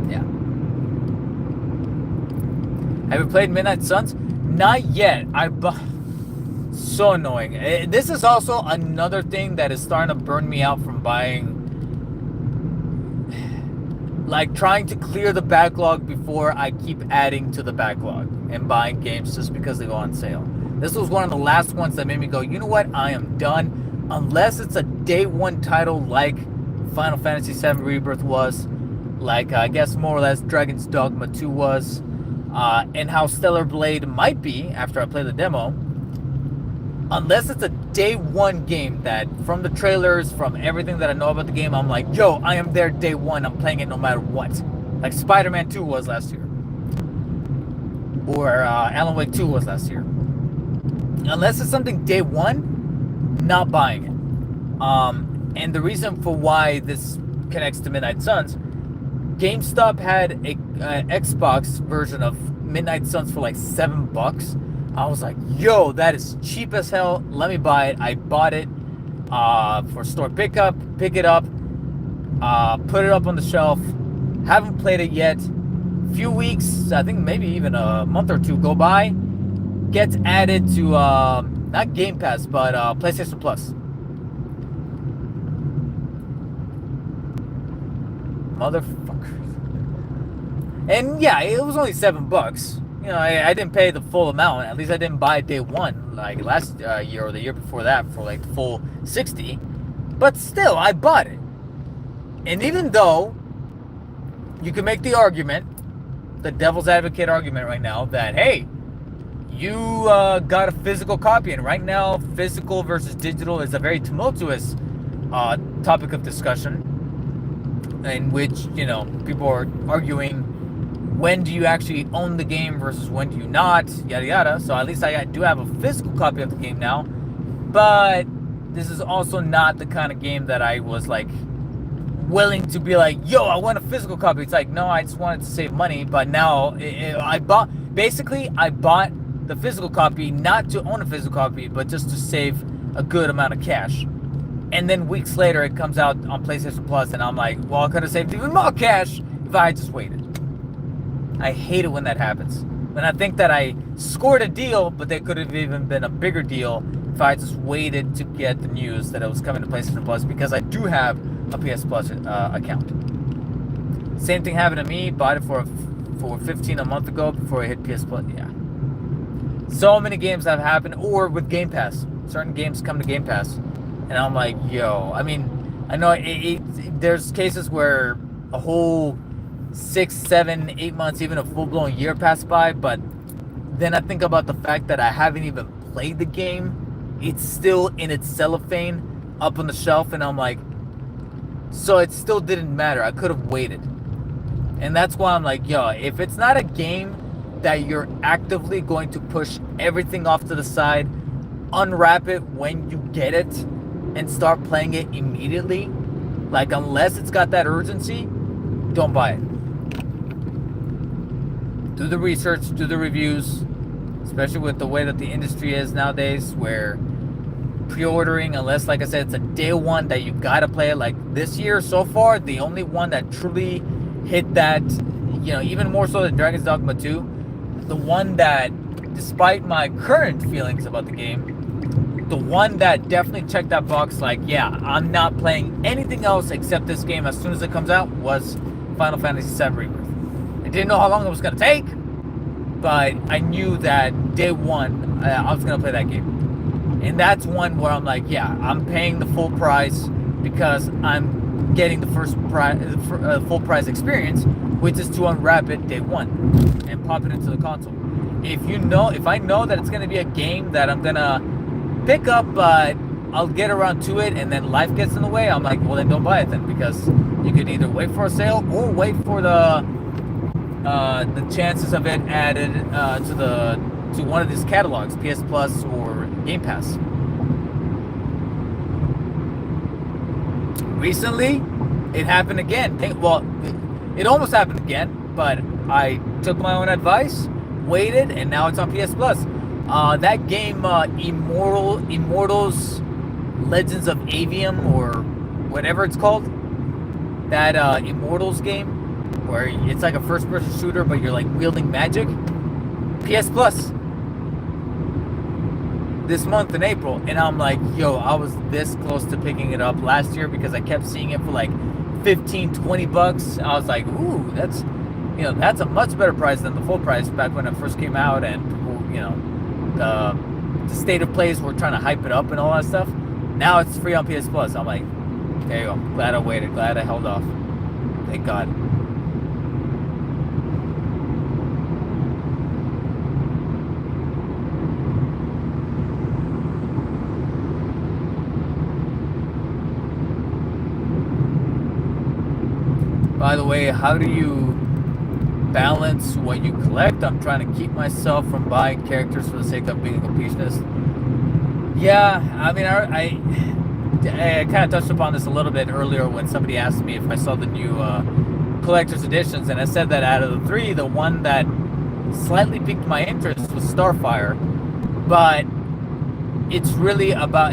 Yeah. Have you played Midnight Suns? Not yet. So annoying. This is also another thing that is starting to burn me out from buying, like trying to clear the backlog before I keep adding to the backlog and buying games just because they go on sale. This was one of the last ones that made me go, you know what, I am done. Unless it's a day one title like Final Fantasy VII Rebirth was, like I guess more or less Dragon's Dogma 2 was, and how Stellar Blade might be after I play the demo. Unless it's a day one game that from the trailers, from everything that I know about the game, I'm like, yo, I am there day one. I'm playing it no matter what. Like Spider-Man 2 was last year. Or Alan Wake 2 was last year. Unless it's something day one, not buying it. And the reason for why this connects to Midnight Suns, GameStop had a Xbox version of Midnight Suns for like $7. I was like, yo, that is cheap as hell. Let me buy it. I bought it for store pickup, pick it up, put it up on the shelf. Haven't played it yet. Few weeks, I think maybe even a month or two go by. Gets added to, not Game Pass, but PlayStation Plus. Motherfucker. And yeah, it was only $7. I didn't pay the full amount. At least I didn't buy it day one, like last year or the year before that for like the full 60. But still, I bought it. And even though you can make the argument, the devil's advocate argument right now, that, hey, you got a physical copy. And right now, physical versus digital is a very tumultuous topic of discussion in which, people are arguing, when do you actually own the game versus when do you not, yada yada. So at least I do have a physical copy of the game now, but this is also not the kind of game that I was like willing to be like, yo, I want a physical copy. It's like, no, I just wanted to save money. But now I bought the physical copy not to own a physical copy, but just to save a good amount of cash. And then weeks later, it comes out on PlayStation Plus, and I'm like, well, I could have saved even more cash if I had just waited. I hate it when that happens. When I think that I scored a deal, but they could have even been a bigger deal if I just waited to get the news that it was coming to PlayStation Plus, because I do have a PS Plus account. Same thing happened to me. Bought it for $15 a month ago before I hit PS Plus. Yeah. So many games have happened, or with Game Pass. Certain games come to Game Pass, and I'm like, yo. I mean, I know there's cases where a whole 6, 7, 8 months, even a full-blown year passed by, but then I think about the fact that I haven't even played the game. It's still in its cellophane up on the shelf, and I'm like, so it still didn't matter. I could have waited. And that's why I'm like, yo, if it's not a game that you're actively going to push everything off to the side, unwrap it when you get it, and start playing it immediately, like, unless it's got that urgency, don't buy it. Do the research, do the reviews, especially with the way that the industry is nowadays, where pre-ordering, unless, like I said, it's a day one that you gotta play it. Like this year so far, the only one that truly hit that, even more so than Dragon's Dogma 2, the one that, despite my current feelings about the game, the one that definitely checked that box, like, yeah, I'm not playing anything else except this game as soon as it comes out, was Final Fantasy VII Rebirth. I didn't know how long it was going to take, but I knew that day one, I was going to play that game. And that's one where I'm like, yeah, I'm paying the full price because I'm getting the full price experience, which is to unwrap it day one and pop it into the console. If I know that it's going to be a game that I'm going to pick up, but I'll get around to it and then life gets in the way, I'm like, well, then don't buy it then, because you could either wait for a sale or wait for the chances of it added to one of these catalogs, PS Plus or Game Pass. Recently, it happened again. Well, it almost happened again, but I took my own advice, waited, and now it's on PS Plus. That game, Immortals Legends of Avium, or whatever it's called, that Immortals game, where it's like a first-person shooter, but you're like wielding magic. PS Plus this month in April, and I'm like, yo, I was this close to picking it up last year because I kept seeing it for like $15-20. I was like, ooh, that's a much better price than the full price back when it first came out, and the state of plays were trying to hype it up and all that stuff. Now it's free on PS Plus. I'm like, there you go. Glad I waited. Glad I held off. Thank God. By the way, how do you balance what you collect? I'm trying to keep myself from buying characters for the sake of being a completionist. Yeah, I mean, I kind of touched upon this a little bit earlier when somebody asked me if I saw the new collector's editions, and I said that out of the three, the one that slightly piqued my interest was Starfire. But it's really about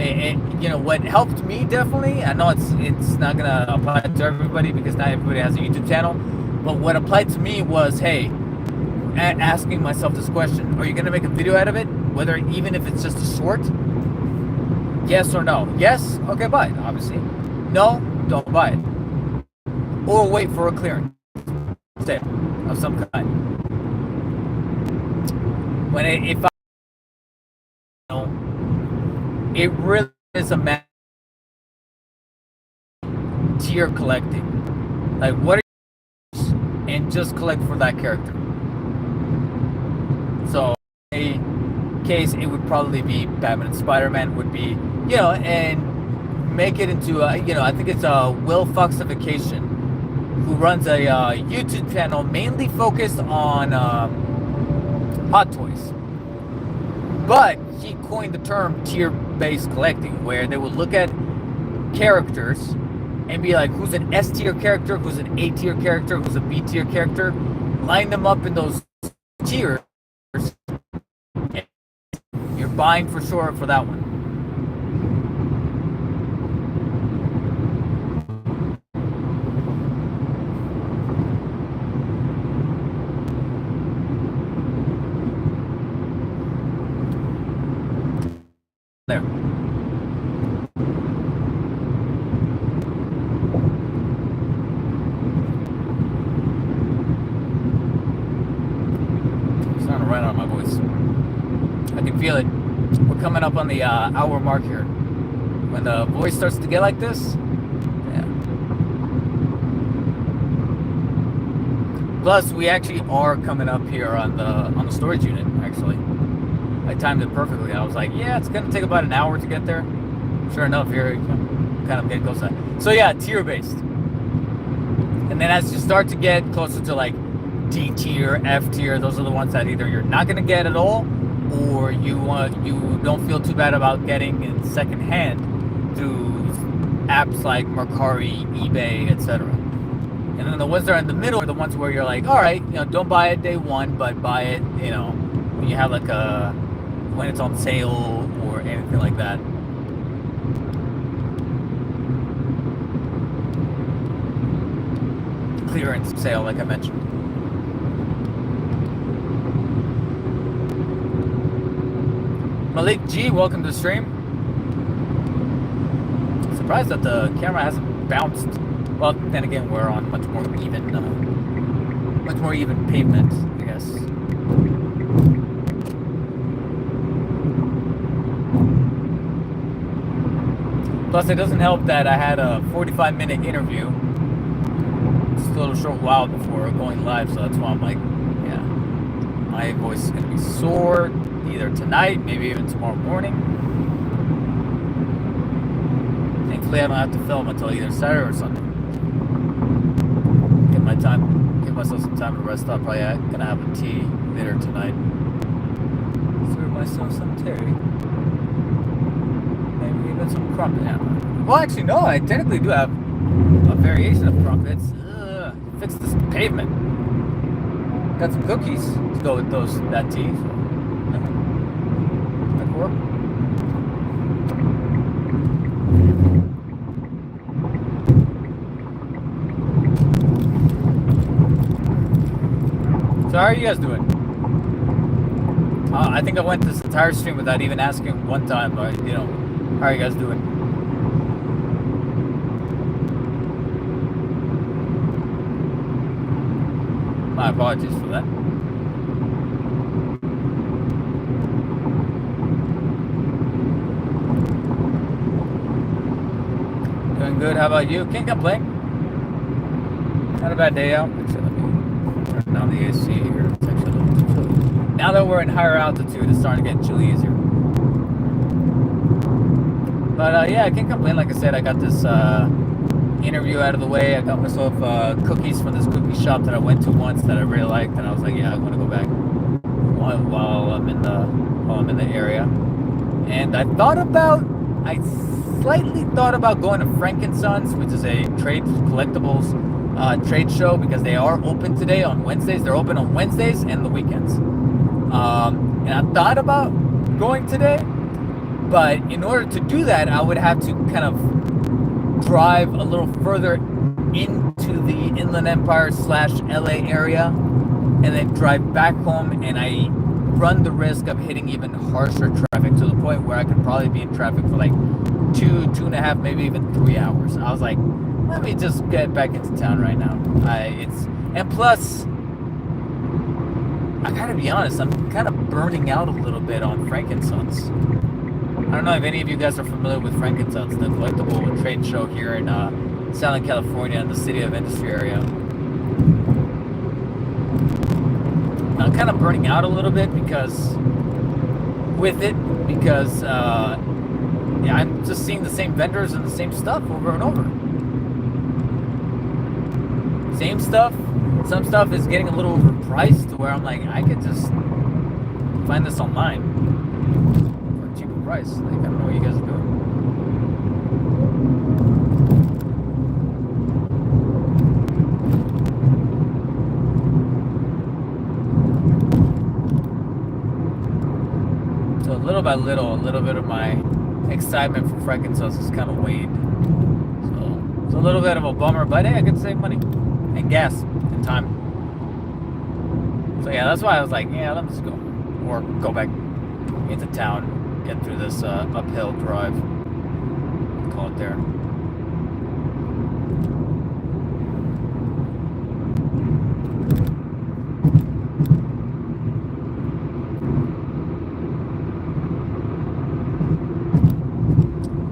what helped me, definitely. I know it's not gonna apply to everybody because not everybody has a YouTube channel, but what applied to me was, hey, asking myself this question: are you gonna make a video out of it, whether even if it's just a short? Yes or no? Yes, okay, buy it. Obviously, no, don't buy it, or wait for a clearance sale of some kind. It really is a matter of tier collecting. Like, what are you, and just collect for that character. So, in a case, it would probably be Batman and Spider-Man would be, and make it into, I think it's Will Foxification, who runs a YouTube channel mainly focused on Hot Toys. But he coined the term tier-based collecting, where they would look at characters and be like, who's an S tier character, who's an A tier character, who's a B tier character, line them up in those tiers. You're buying for sure for that one. There. It's starting to run out of my voice. I can feel it. We're coming up on the hour mark here. When the voice starts to get like this, yeah. Plus, we actually are coming up here on the storage unit. Actually, I timed it perfectly. I was like, yeah, it's gonna take about an hour to get there. Sure enough, here kind of getting close to that. So yeah, tier based. And then as you start to get closer to like D tier, F tier, those are the ones that either you're not gonna get at all, or you don't feel too bad about getting in second hand through apps like Mercari, eBay, etc. And then the ones that are in the middle are the ones where you're like, all right, don't buy it day one, but buy it, when you have like when it's on sale or anything like that. Clearance sale, like I mentioned. Malik G, welcome to the stream. Surprised that the camera hasn't bounced. Well, then again, we're on much more even pavement, I guess. Plus, it doesn't help that I had a 45-minute interview just a little short while before going live, so that's why I'm like, yeah, my voice is gonna be sore either tonight, maybe even tomorrow morning. Thankfully, I don't have to film until either Saturday or Sunday. Give myself some time to rest up. Probably gonna have a tea later tonight. Serve myself some tea. Maybe even some crumpet. Well, actually, no. I technically do have a variation of crumpets. Fix this pavement. Got some cookies to go with that tea. So, that could work. So how are you guys doing? I think I went this entire stream without even asking one time, but how are you guys doing? My apologies for that. Doing good. How about you? Can't complain. Not a bad day out. Actually, let me turn down the AC here. It's actually a little too chilly. Now that we're in higher altitude, it's starting to get chilly easier. But yeah, I can't complain. Like I said, I got this interview out of the way. I got myself cookies from this cookie shop that I went to once that I really liked, and I was like, yeah, I want to go back while I'm in the area. And I slightly thought about going to Frankensons, which is a collectibles trade show, because they are open today on Wednesdays. They're open on Wednesdays and the weekends. And I thought about going today, but in order to do that, I would have to kind of drive a little further into the Inland Empire / LA area and then drive back home, and I run the risk of hitting even harsher traffic to the point where I could probably be in traffic for like 2.5, maybe even 3 hours. I was like, let me just get back into town right now. And plus, I gotta be honest, I'm kind of burning out a little bit on Frankensons. I don't know if any of you guys are familiar with Frankensons, the collectible trade show here in Southern California in the City of Industry area. I'm kind of burning out a little bit because I'm just seeing the same vendors and the same stuff over and over. Same stuff. Some stuff is getting a little overpriced to where I'm like, I could just find this online for a cheaper price. Like, I don't know what you guys are doing. little by little, a little bit of my excitement for frankincense has kind of waned. So it's a little bit of a bummer, but hey, I could save money and gas and time. So yeah, that's why I was like, yeah, let me just go. Or go back into town, get through this uphill drive. Call it there.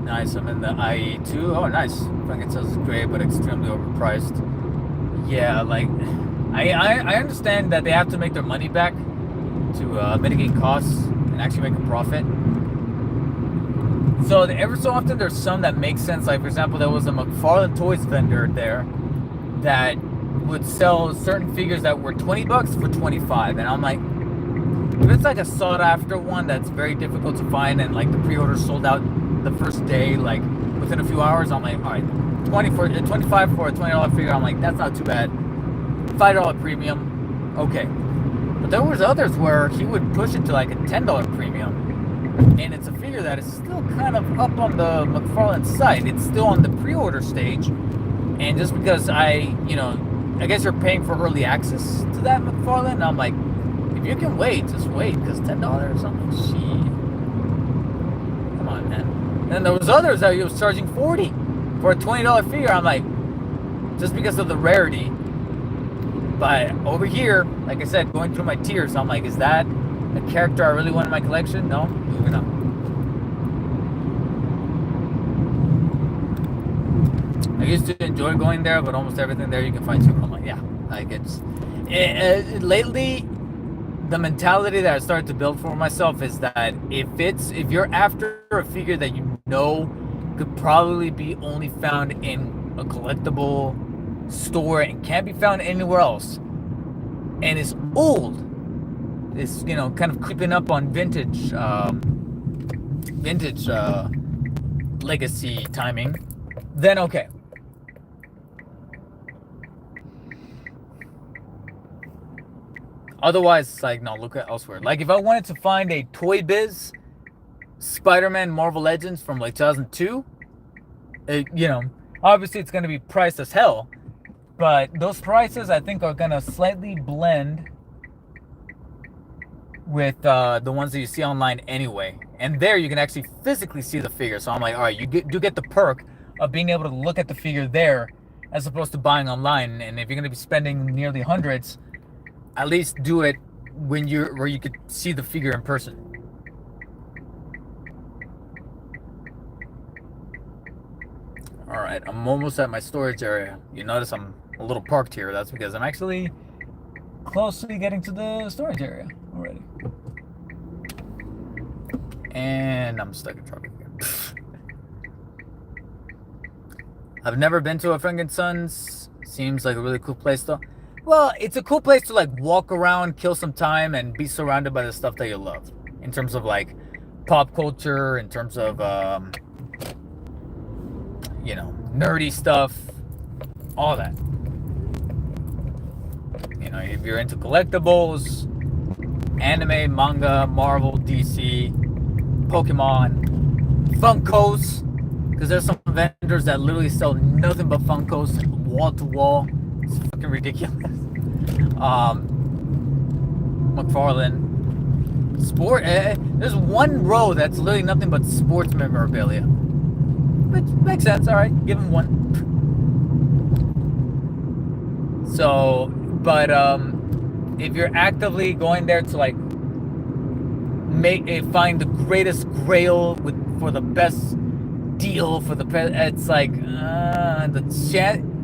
Nice, I'm in the IE2. Oh, nice. Frankincense is great, but extremely overpriced. Yeah, like, I understand that they have to make their money back to mitigate costs and actually make a profit. So ever so often there's some that make sense. Like, for example, there was a McFarlane Toys vendor there that would sell certain figures that were $20 for $25, and I'm like, if it's like a sought after one that's very difficult to find and like the pre-order sold out the first day, like within a few hours, I'm like, all right, 25 for a $20 figure. I'm like, that's not too bad. $5 premium, okay. But there was others where he would push it to like a $10 premium, and it's a figure that is still kind of up on the McFarlane site. It's still on the pre-order stage, and just because I guess you're paying for early access to that McFarlane, I'm like, if you can wait, just wait, because $10 or something, shit. Come on, man. And then there was others that he was charging $40 for a $20 figure. I'm like, just because of the rarity. But over here, like I said, going through my tiers, I'm like, is that a character I really want in my collection? No, moving on. I used to enjoy going there, but almost everything there you can find cheaper. I'm like, yeah, like lately, the mentality that I started to build for myself is that if you're after a figure that you know could probably be only found in a collectible store and can't be found anywhere else, and is old, is kind of creeping up on vintage legacy timing, then okay. Otherwise, like, no, look at elsewhere. Like, if I wanted to find a Toy Biz Spider-Man Marvel Legends from like 2002, obviously it's going to be priced as hell, but those prices I think are going to slightly blend with the ones that you see online anyway. And there you can actually physically see the figure. So I'm like, all right, you do get the perk of being able to look at the figure there as opposed to buying online. And if you're going to be spending nearly hundreds, at least do it where you could see the figure in person. All right, I'm almost at my storage area. You notice I'm a little parked here. That's because I'm actually closely getting to the storage area already. And I'm stuck in traffic again. I've never been to a Frankincense. Seems like a really cool place though. Well, it's a cool place to like walk around, kill some time, and be surrounded by the stuff that you love. In terms of like pop culture, in terms of nerdy stuff, all that. If you're into collectibles, anime, manga, Marvel, DC, Pokemon, Funkos, because there's some vendors that literally sell nothing but Funkos, wall to wall. It's fucking ridiculous. McFarlane, sport. There's one row that's literally nothing but sports memorabilia, which makes sense. All right, give him one. So, but if you're actively going there to like find the greatest grail for the best deal for the it's like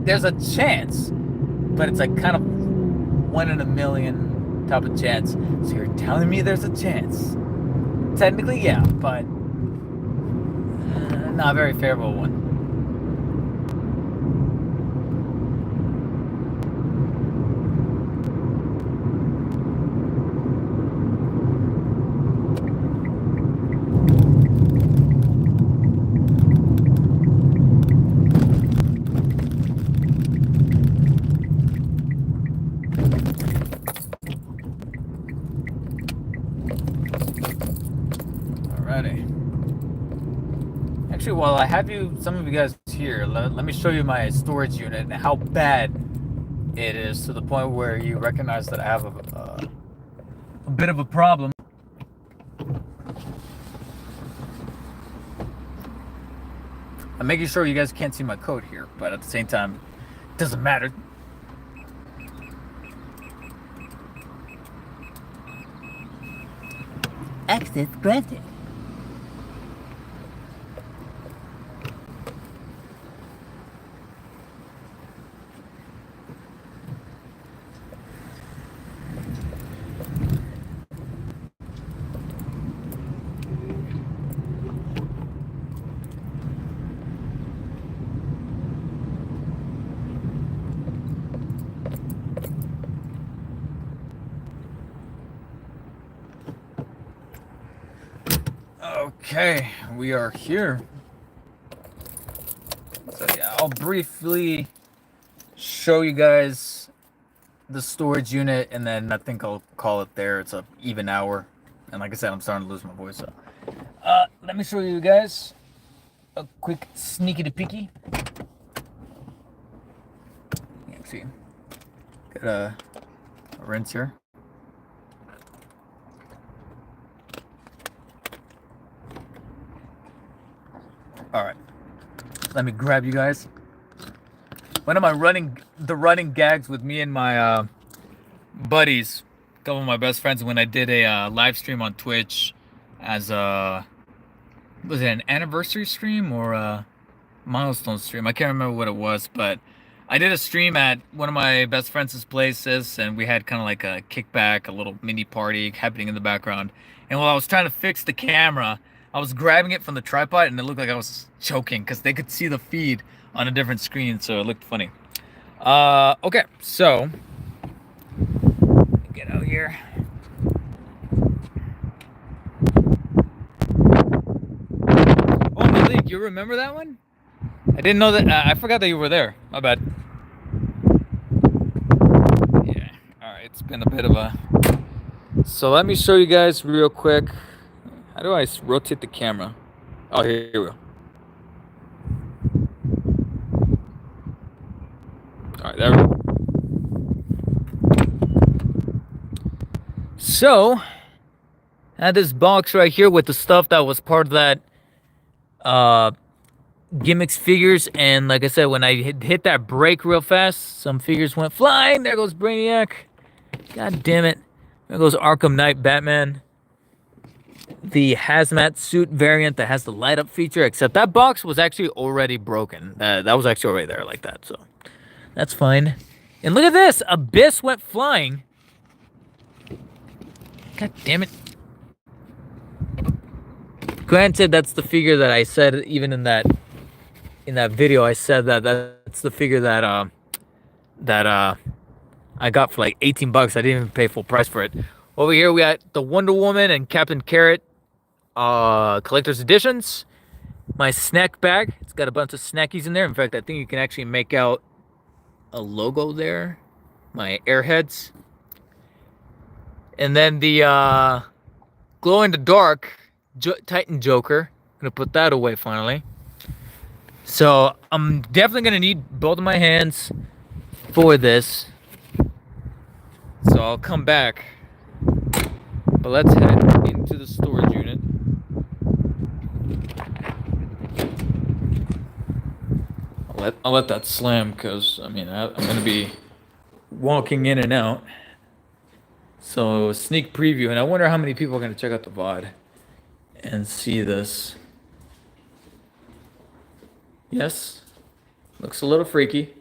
there's a chance, but it's like kind of 1 in a million type of chance. So you're telling me there's a chance? Technically, yeah, but not a very favorable one. Alrighty. Actually, while I have some of you guys here, let me show you my storage unit and how bad it is, to the point where you recognize that I have a bit of a problem. I'm making sure you guys can't see my code here, but at the same time, it doesn't matter. Access granted. Okay, we are here. So yeah, I'll briefly show you guys the storage unit, and then I think I'll call it there. It's a even hour, and like I said, I'm starting to lose my voice. So, let me show you guys a quick sneaky to peeky. Actually, got a rinse here. All right, let me grab you guys. One of my running gags with me and my buddies, a couple of my best friends, when I did a live stream on Twitch as was it an anniversary stream or a milestone stream? I can't remember what it was, but I did a stream at one of my best friends' places, and we had kind of like a kickback, a little mini party happening in the background. And while I was trying to fix the camera, I was grabbing it from the tripod, and it looked like I was choking because they could see the feed on a different screen, so it looked funny. Okay, so get out here. Oh, Malik, you remember that one? I didn't know that. I forgot that you were there. My bad. Yeah. All right. It's been a bit of a. So let me show you guys real quick. How do I rotate the camera? Oh, here we go. All right, there we go. So, I had this box right here with the stuff that was part of that gimmicks figures, and like I said, when I hit that brake real fast, some figures went flying. There goes Brainiac. God damn it. There goes Arkham Knight Batman. The hazmat suit variant that has the light up feature, except that box was actually already broken. That was actually already there like that, so that's fine. And look at this, Abyss went flying. God damn it. Granted, that's the figure that I said, even in that video, I said that that's the figure that I got for like 18 bucks. I didn't even pay full price for it. Over here we got the Wonder Woman and Captain Carrot collector's editions. My snack bag, it's got a bunch of snackies in there. In fact, I think you can actually make out a logo there. My Airheads. And then the glow in the dark Titan Joker. I'm gonna put that away finally. So I'm definitely gonna need both of my hands for this. So I'll come back. But let's head into the storage unit. I'll let that slam, because I mean I'm gonna be walking in and out. So sneak preview, and I wonder how many people are gonna check out the VOD and see this. Yes, looks a little freaky.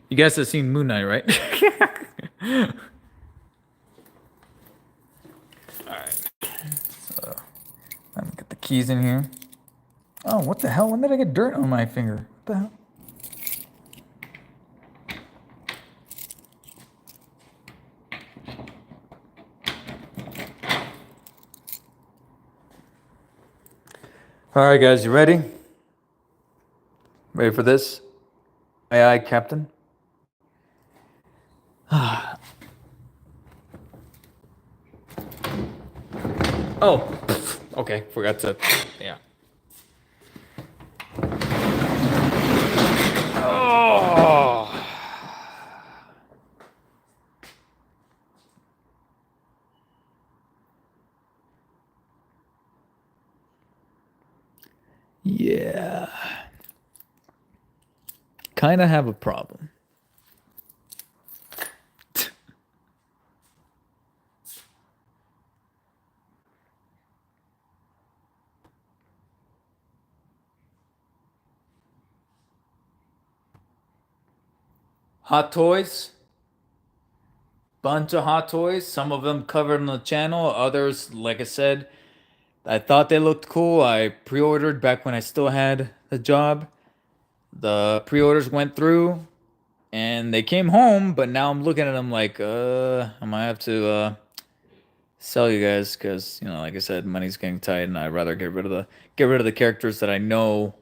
You guys have seen Moon Knight, right? Alright. So, let me get the keys in here. Oh, what the hell? When did I get dirt on my finger? What the hell? Alright, guys, you ready? Ready for this? Aye, aye, Captain. Oh, okay. Forgot to. Yeah. Oh. Yeah. Kind of have a problem. Hot toys. Bunch of hot toys. Some of them covered on the channel. Others, like I said, I thought they looked cool. I pre-ordered back when I still had the job. The pre-orders went through and they came home, but now I'm looking at them like, I might have to sell you guys because, you know, like I said, money's getting tight and I'd rather get rid of the characters that I know.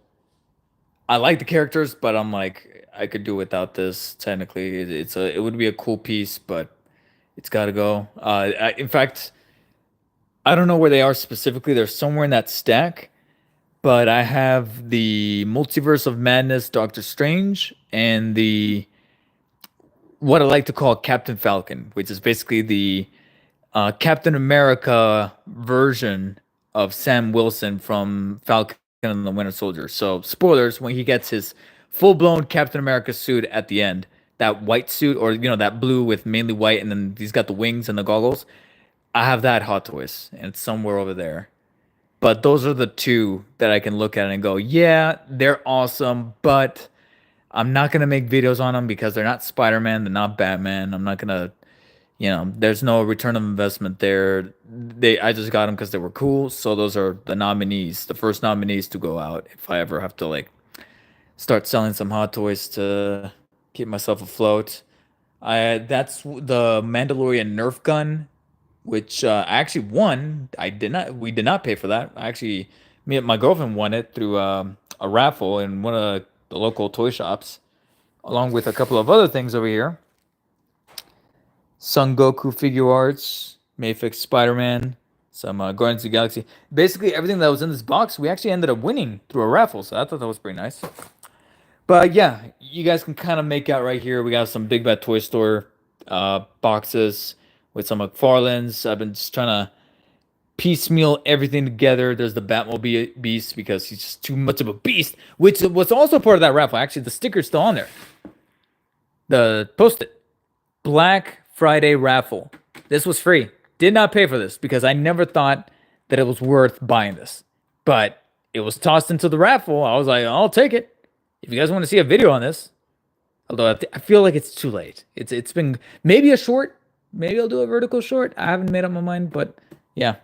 I like the characters, but I'm like, I could do without this. Technically, it would be a cool piece, but it's got to go. In fact, I don't know where they are specifically. They're somewhere in that stack, but I have the Multiverse of Madness, Doctor Strange, and the what I like to call Captain Falcon, which is basically the Captain America version of Sam Wilson from Falcon and the Winter Soldier. So, spoilers, when he gets his full blown Captain America suit at the end, that white suit, or, you know, that blue with mainly white, and then he's got the wings and the goggles. I have that Hot Toys, and it's somewhere over there. But those are the two that I can look at and go, yeah, they're awesome, but I'm not gonna make videos on them because they're not Spider-Man, they're not Batman. I'm not gonna, you know, there's no return of investment there. I just got them because they were cool. So those are the nominees, the first nominees to go out if I ever have to like start selling some Hot Toys to keep myself afloat. That's the Mandalorian Nerf gun, which I actually won. We did not pay for that. Me and my girlfriend won it through a raffle in one of the local toy shops, along with a couple of other things over here. Son Goku figure arts, Mayfix Spider-Man, some Guardians of the Galaxy. Basically, everything that was in this box, we actually ended up winning through a raffle, so I thought that was pretty nice. But yeah, you guys can kind of make out right here. We got some Big Bad Toy Store boxes with some McFarlane's. I've been just trying to piecemeal everything together. There's the Batmobile Beast because he's just too much of a beast, which was also part of that raffle. Actually, the sticker's still on there. The post-it. Black Friday raffle. This was free. Did not pay for this because I never thought that it was worth buying this. But it was tossed into the raffle. I was like, I'll take it. If you guys want to see a video on this, although I feel like it's too late. It's been maybe a short. Maybe I'll do a vertical short. I haven't made up my mind, but yeah,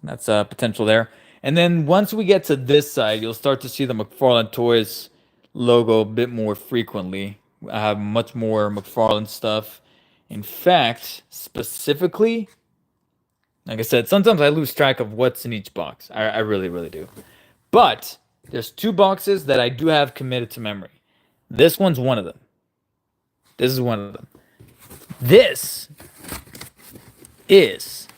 that's potential there. And then once we get to this side, you'll start to see the McFarlane Toys logo a bit more frequently. I have much more McFarlane stuff. In fact, specifically, like I said, sometimes I lose track of what's in each box. I really, really do. But there's two boxes that I do have committed to memory. This one's one of them. This is one of them. This is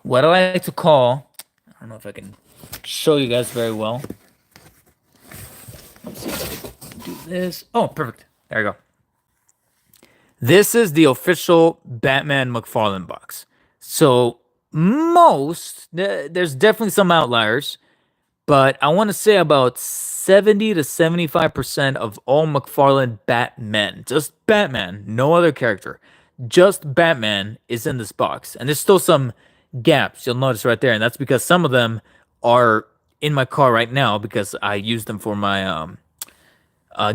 what I like to call, I don't know if I can show you guys very well. Let's see if I can do this. Oh, perfect. There we go. This is the official Batman McFarlane box. So there's definitely some outliers, but I want to say about 70 to 75% of all McFarlane Batmen, just Batman, no other character, just Batman is in this box. And there's still some gaps you'll notice right there, and that's because some of them are in my car right now because I used them for my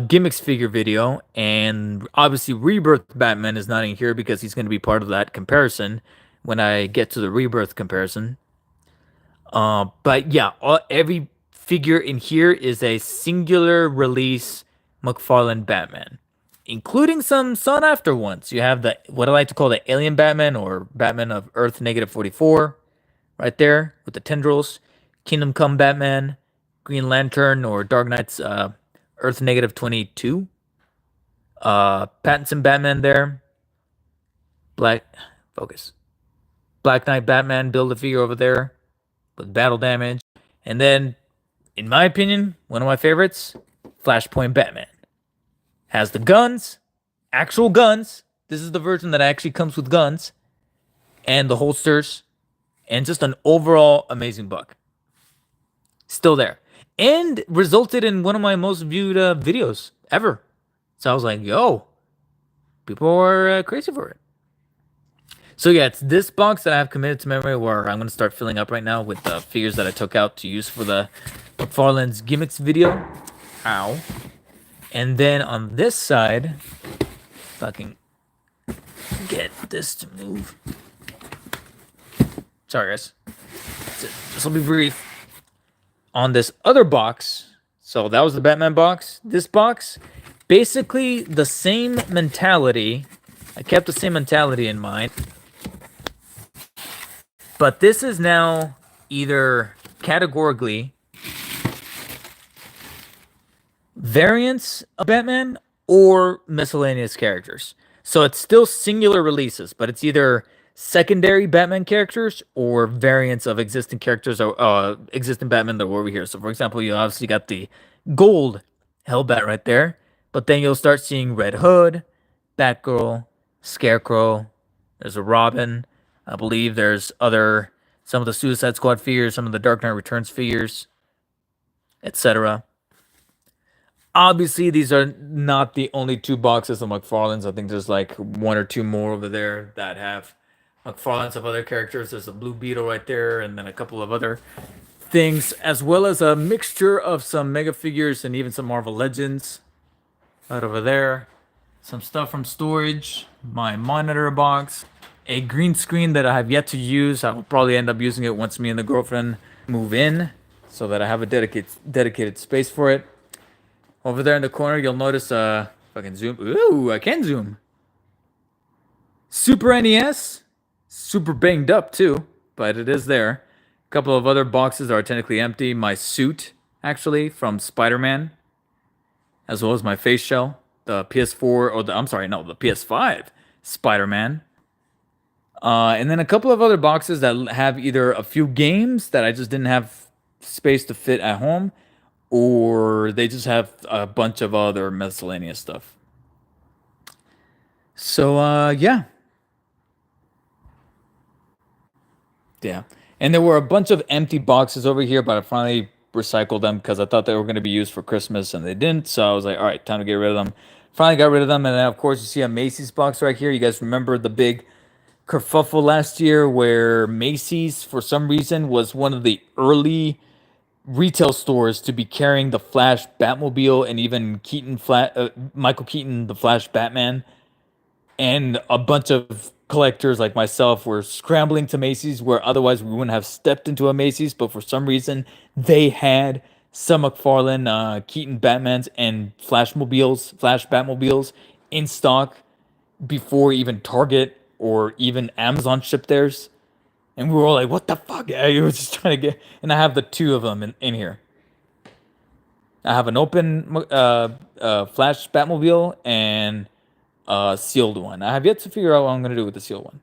gimmicks figure video, and obviously Rebirth Batman is not in here because he's going to be part of that comparison when I get to the Rebirth comparison. But yeah, every figure in here is a singular release McFarlane Batman, including some sought after ones. You have what I like to call the Alien Batman, or Batman of Earth -44, right there with the tendrils. Kingdom Come Batman, Green Lantern or Dark Knight's Earth -22. Pattinson Batman there. Black Focus. Black Knight Batman build a figure over there with battle damage. And then, in my opinion, one of my favorites, Flashpoint Batman. Has the guns, actual guns. This is the version that actually comes with guns and the holsters and just an overall amazing buck. Still there. And resulted in one of my most viewed videos ever. So I was like, yo, people are crazy for it. So yeah, it's this box that I have committed to memory where I'm going to start filling up right now with the figures that I took out to use for the McFarlane's Gimmicks video. Ow. And then on this side, fucking get this to move. Sorry, guys. This will be brief. On this other box, so that was the Batman box. This box, basically the same mentality. I kept the same mentality in mind. But this is now either categorically variants of Batman or miscellaneous characters. So it's still singular releases, but it's either secondary Batman characters or variants of existing characters or existing Batman that were over here. So for example, you obviously got the gold Hellbat right there, but then you'll start seeing Red Hood, Batgirl, Scarecrow, there's a Robin, I believe there's some of the Suicide Squad figures, some of the Dark Knight Returns figures, etc. Obviously, these are not the only two boxes of McFarlane's. I think there's like one or two more over there that have McFarlane's of other characters. There's a Blue Beetle right there, and then a couple of other things, as well as a mixture of some Mega figures and even some Marvel Legends right over there. Some stuff from storage, my monitor box, a green screen that I have yet to use. I will probably end up using it once me and the girlfriend move in, so that I have a dedicated space for it. Over there in the corner, you'll notice fucking zoom. Ooh, I can zoom. Super NES, super banged up too, but it is there. A couple of other boxes are technically empty. My suit, actually, from Spider-Man, as well as my face shell. The PS4, or the PS5 Spider-Man. And then a couple of other boxes that have either a few games that I just didn't have space to fit at home, or they just have a bunch of other miscellaneous stuff. So, yeah. Yeah. And there were a bunch of empty boxes over here, but I finally recycled them because I thought they were going to be used for Christmas, and they didn't. So I was like, all right, time to get rid of them. Finally got rid of them. And then, of course, you see a Macy's box right here. You guys remember the big kerfuffle last year where Macy's, for some reason, was one of the early retail stores to be carrying the Flash Batmobile and even Michael Keaton, the Flash Batman, and a bunch of collectors like myself were scrambling to Macy's where otherwise we wouldn't have stepped into a Macy's, but for some reason they had some McFarlane Keaton Batmans and Flash Batmobiles in stock before even Target or even Amazon shipped theirs. And we were all like, what the fuck? I was just trying to get... And I have the two of them in here. I have an open Flash Batmobile and a sealed one. I have yet to figure out what I'm going to do with the sealed one.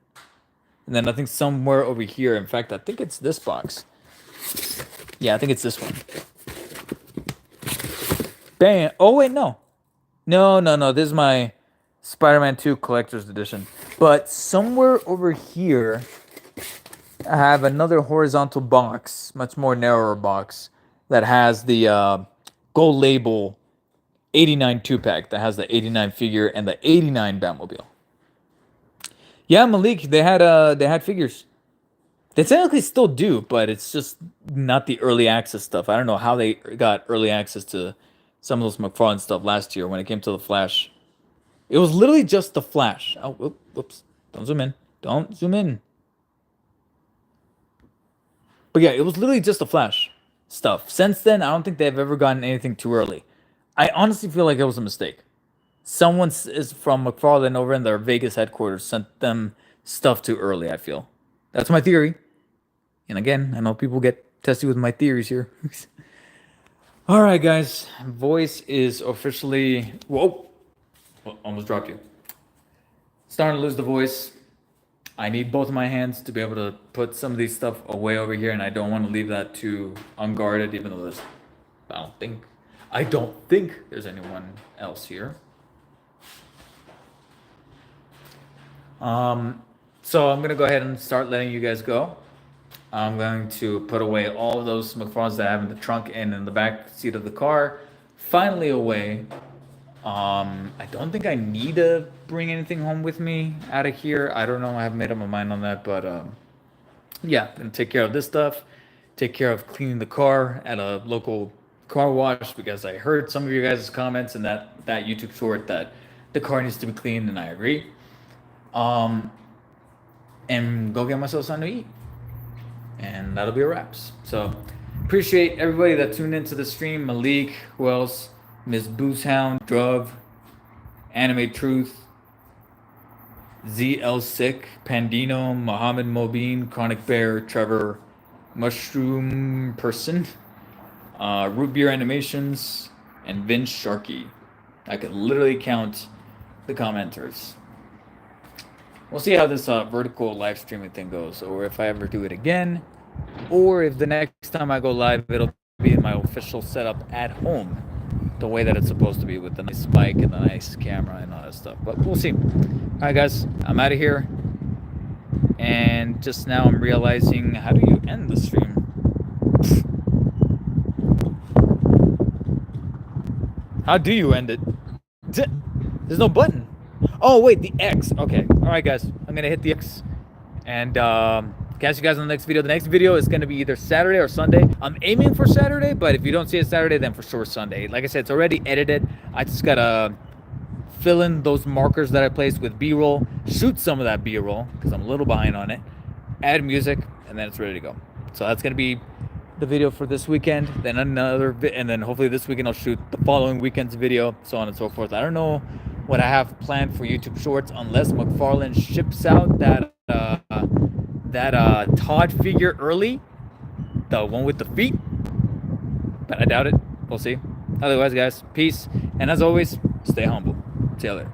And then I think somewhere over here, in fact, I think it's this box. Yeah, I think it's this one. Bam. Oh, wait, no. No. This is my Spider-Man 2 Collector's Edition. But somewhere over here, I have another horizontal box, much more narrower box, that has the gold label 89 2-pack that has the 89 figure and the 89 Batmobile. Yeah, Malik, they had figures. They technically still do, but it's just not the early access stuff. I don't know how they got early access to some of those McFarlane stuff last year when it came to the Flash. It was literally just the Flash. Oh, whoops. Don't zoom in. Don't zoom in. But yeah, it was literally just the Flash stuff. Since then, I don't think they've ever gotten anything too early. I honestly feel like it was a mistake. Someone is from McFarlane over in their Vegas headquarters sent them stuff too early, I feel. That's my theory. And again, I know people get testy with my theories here. All right, guys. Voice is officially... Whoa. Almost dropped you. Starting to lose the voice. I need both of my hands to be able to put some of these stuff away over here, and I don't want to leave that too unguarded, even though there's, I don't think there's anyone else here. So I'm gonna go ahead and start letting you guys go. I'm going to put away all of those McFarlanes that I have in the trunk and in the back seat of the car. Finally away. I don't think I need to bring anything home with me out of here. I don't know. I haven't made up my mind on that, but yeah, gonna take care of this stuff. Take care of cleaning the car at a local car wash because I heard some of you guys' comments in that YouTube short that the car needs to be cleaned, and I agree. And go get myself something to eat, and that'll be a wraps. So appreciate everybody that tuned into the stream. Malik, who else? Miss Boozehound, Druv, Anime Truth, ZL Sick, Pandino, Mohammed Mobeen, Chronic Bear, Trevor, Mushroom Person, Root Beer Animations, and Vince Sharkey. I could literally count the commenters. We'll see how this vertical live streaming thing goes, or if I ever do it again, or if the next time I go live, it'll be in my official setup at home, the way that it's supposed to be, with the nice mic and the nice camera and all that stuff. But we'll see. All right, guys, I'm out of here. And just now I'm realizing, how do you end the stream? How do you end it? There's no button. Oh, wait, the X. Okay. All right, guys. I'm going to hit the X. And catch you guys on the next video. The next video is going to be either Saturday or Sunday. I'm aiming for Saturday, but if you don't see it Saturday, then for sure Sunday. Like I said, it's already edited. I just got to fill in those markers that I placed with B-roll, shoot some of that B-roll, because I'm a little behind on it, add music, and then it's ready to go. So that's going to be the video for this weekend. Then another, and then hopefully this weekend I'll shoot the following weekend's video, so on and so forth. I don't know what I have planned for YouTube Shorts unless McFarlane ships out that Todd figure early, the one with the feet, but I doubt it. We'll see. Otherwise, guys, peace, and as always, stay humble. See you later.